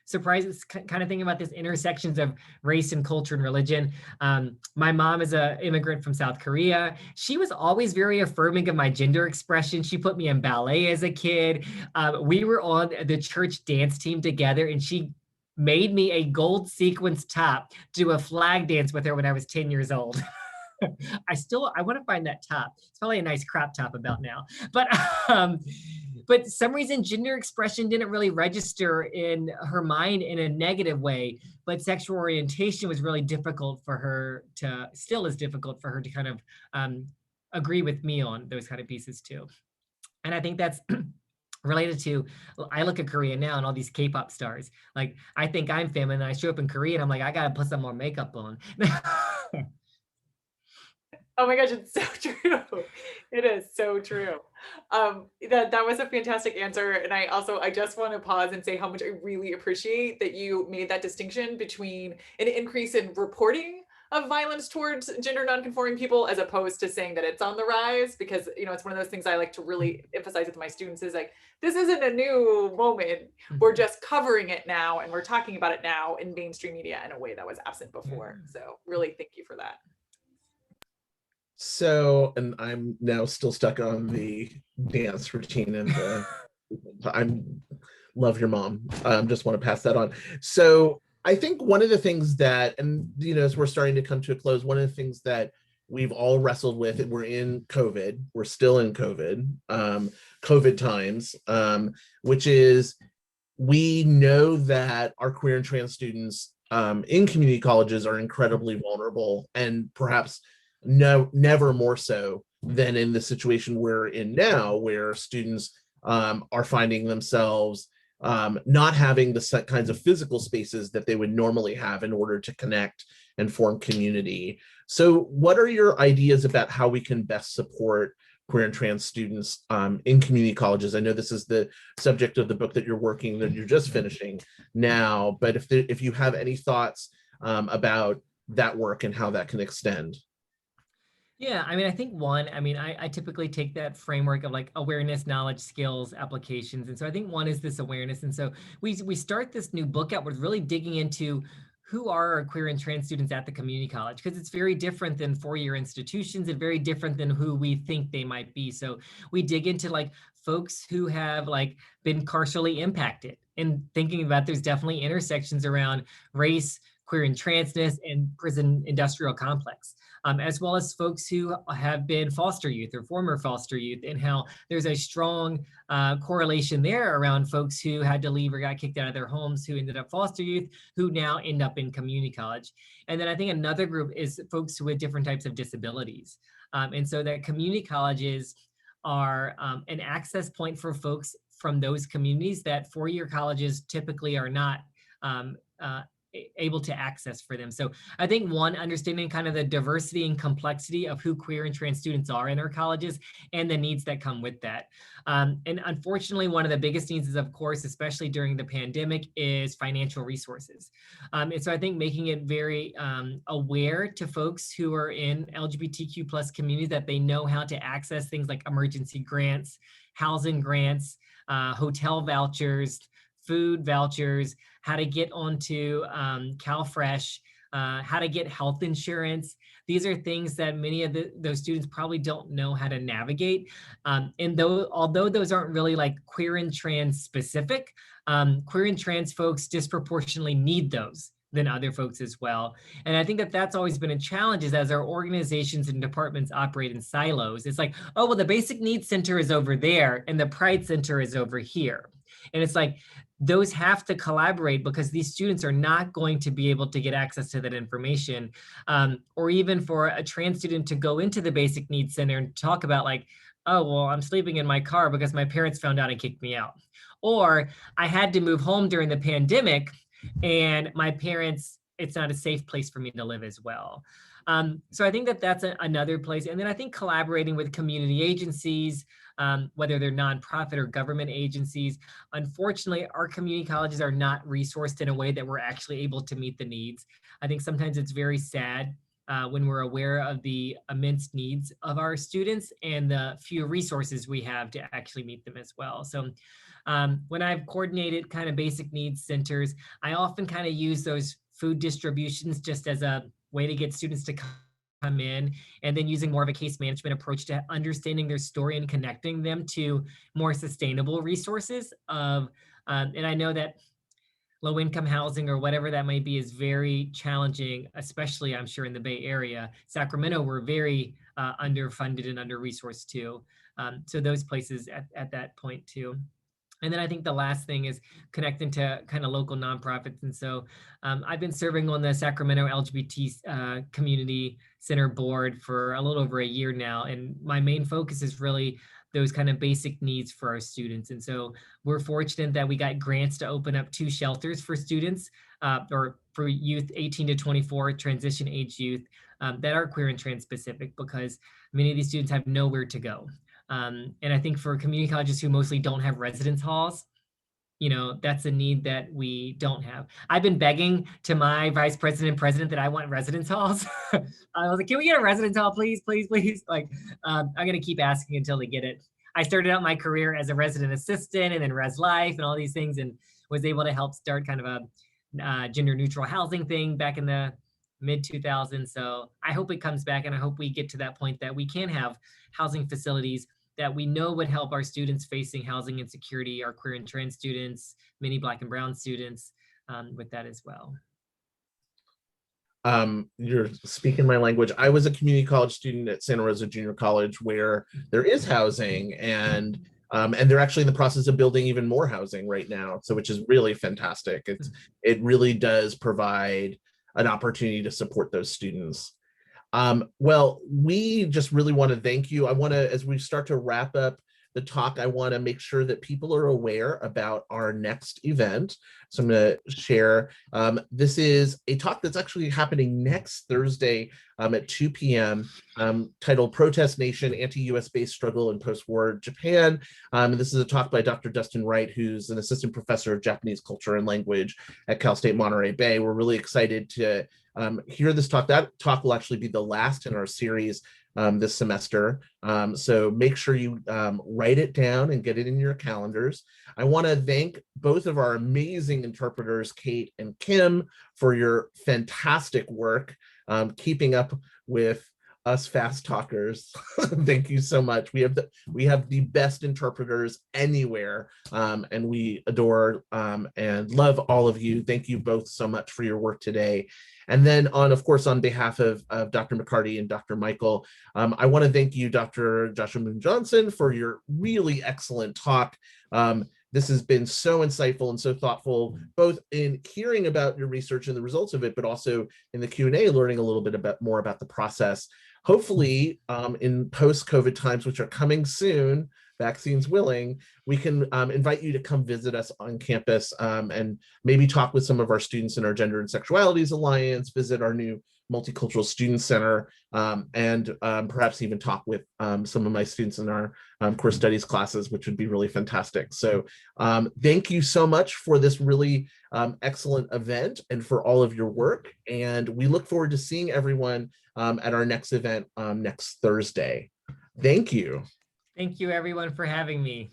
Surprises, kind of thinking about this intersections of race and culture and religion. My mom is an immigrant from South Korea. She was always very affirming of my gender expression. She put me in ballet as a kid. We were on the church dance team together and she made me a gold sequins top to do a flag dance with her when I was 10 years old. I want to find that top. It's probably a nice crop top about now. But some reason gender expression didn't really register in her mind in a negative way, but sexual orientation was really difficult for her to, still is difficult for her to kind of agree with me on those kind of pieces too. And I think that's related to, I look at Korea now and all these K-pop stars, like I think I'm feminine. I show up in Korea and I'm like, I gotta put some more makeup on. Oh my gosh, it's so true. It is so true. That was a fantastic answer. And I just want to pause and say how much I really appreciate that you made that distinction between an increase in reporting of violence towards gender nonconforming people as opposed to saying that it's on the rise, because it's one of those things I like to really emphasize with my students is like, this isn't a new moment. We're just covering it now and we're talking about it now in mainstream media in a way that was absent before. So really thank you for that. So, and I'm now still stuck on the dance routine and I love your mom. Just want to pass that on. So I think one of the things that, and as we're starting to come to a close, one of the things that we've all wrestled with, and we're in COVID, we're still in COVID times, which is we know that our queer and trans students in community colleges are incredibly vulnerable, and perhaps never more so than in the situation we're in now, where students are finding themselves not having the kinds of physical spaces that they would normally have in order to connect and form community. So what are your ideas about how we can best support queer and trans students in community colleges? I know this is the subject of the book that you're just finishing now, but if you have any thoughts about that work and how that can extend. Yeah, I think I typically take that framework of like awareness, knowledge, skills, applications. And so I think one is this awareness. And so we start this new book out with really digging into who are our queer and trans students at the community college, because it's very different than four-year institutions and very different than who we think they might be. So we dig into like folks who have like been carceally impacted, and thinking about there's definitely intersections around race, queer and transness, and prison industrial complex. As well as folks who have been foster youth or former foster youth, and how there's a strong correlation there around folks who had to leave or got kicked out of their homes, who ended up foster youth, who now end up in community college. And then I think another group is folks with different types of disabilities. And so that community colleges are an access point for folks from those communities that four-year colleges typically are not able to access for them. So I think one, understanding kind of the diversity and complexity of who queer and trans students are in our colleges and the needs that come with that. And unfortunately, one of the biggest needs is, of course, especially during the pandemic, is financial resources. And so I think making it very aware to folks who are in LGBTQ plus communities that they know how to access things like emergency grants, housing grants, hotel vouchers, food vouchers, how to get onto CalFresh, how to get health insurance. These are things that many of those students probably don't know how to navigate. And although those aren't really like queer and trans specific, queer and trans folks disproportionately need those than other folks as well. And I think that that's always been a challenge, is as our organizations and departments operate in silos, it's like, oh, well, the Basic Needs Center is over there and the Pride Center is over here. And it's like, those have to collaborate, because these students are not going to be able to get access to that information. Or even for a trans student to go into the Basic Needs Center and talk about like, oh, well, I'm sleeping in my car because my parents found out and kicked me out. Or I had to move home during the pandemic and my parents, it's not a safe place for me to live as well. So I think that that's another place. And then I think collaborating with community agencies, whether they're nonprofit or government agencies. Unfortunately, our community colleges are not resourced in a way that we're actually able to meet the needs. I think sometimes it's very sad when we're aware of the immense needs of our students and the few resources we have to actually meet them as well. So when I've coordinated kind of basic needs centers, I often kind of use those food distributions just as a way to get students to come in, and then using more of a case management approach to understanding their story and connecting them to more sustainable resources of, and I know that low income housing or whatever that might be is very challenging, especially I'm sure in the Bay Area. Sacramento, we're very underfunded and under-resourced too. So those places at that point too. And then I think the last thing is connecting to kind of local nonprofits. And so I've been serving on the Sacramento LGBT Community Center board for a little over a year now. And my main focus is really those kind of basic needs for our students. And so we're fortunate that we got grants to open up 2 shelters for students or for youth 18 to 24, transition age youth that are queer and trans specific, because many of these students have nowhere to go. And I think for community colleges who mostly don't have residence halls, you know, that's a need that we don't have. I've been begging to my vice president and president that I want residence halls. I was like, can we get a residence hall, please, please, please? Like, I'm going to keep asking until they get it. I started out my career as a resident assistant and then res life and all these things, and was able to help start kind of a gender neutral housing thing back in the mid 2000s. So I hope it comes back, and I hope we get to that point that we can have housing facilities that we know would help our students facing housing insecurity, our queer and trans students, many Black and brown students with that as well. You're speaking my language. I was a community college student at Santa Rosa Junior College, where there is housing, and they're actually in the process of building even more housing right now. So, which is really fantastic. It really does provide an opportunity to support those students. Well, we just really want to thank you. I want to, as we start to wrap up the talk, I want to make sure that people are aware about our next event. So I'm going to share, this is a talk that's actually happening next Thursday at 2 p.m. Titled Protest Nation, Anti-US Based Struggle in Post-War Japan. And this is a talk by Dr. Dustin Wright, who's an assistant professor of Japanese culture and language at Cal State Monterey Bay. We're really excited to hear this talk. That talk will actually be the last in our series this semester. So make sure you write it down and get it in your calendars. I want to thank both of our amazing interpreters, Kate and Kim, for your fantastic work keeping up with us fast talkers. Thank you so much. We have the best interpreters anywhere, and we adore and love all of you. Thank you both so much for your work today. And then of course, on behalf of Dr. McCarty and Dr. Michael, I want to thank you, Dr. Joshua Moon Johnson, for your really excellent talk. This has been so insightful and so thoughtful, both in hearing about your research and the results of it, but also in the Q&A, learning a little bit more about the process. Hopefully, in post-COVID times, which are coming soon, vaccines willing, we can invite you to come visit us on campus and maybe talk with some of our students in our Gender and Sexualities Alliance, visit our new Multicultural Student Center, and perhaps even talk with some of my students in our core studies classes, which would be really fantastic. So thank you so much for this really excellent event and for all of your work. And we look forward to seeing everyone at our next event next Thursday. Thank you. Thank you everyone for having me.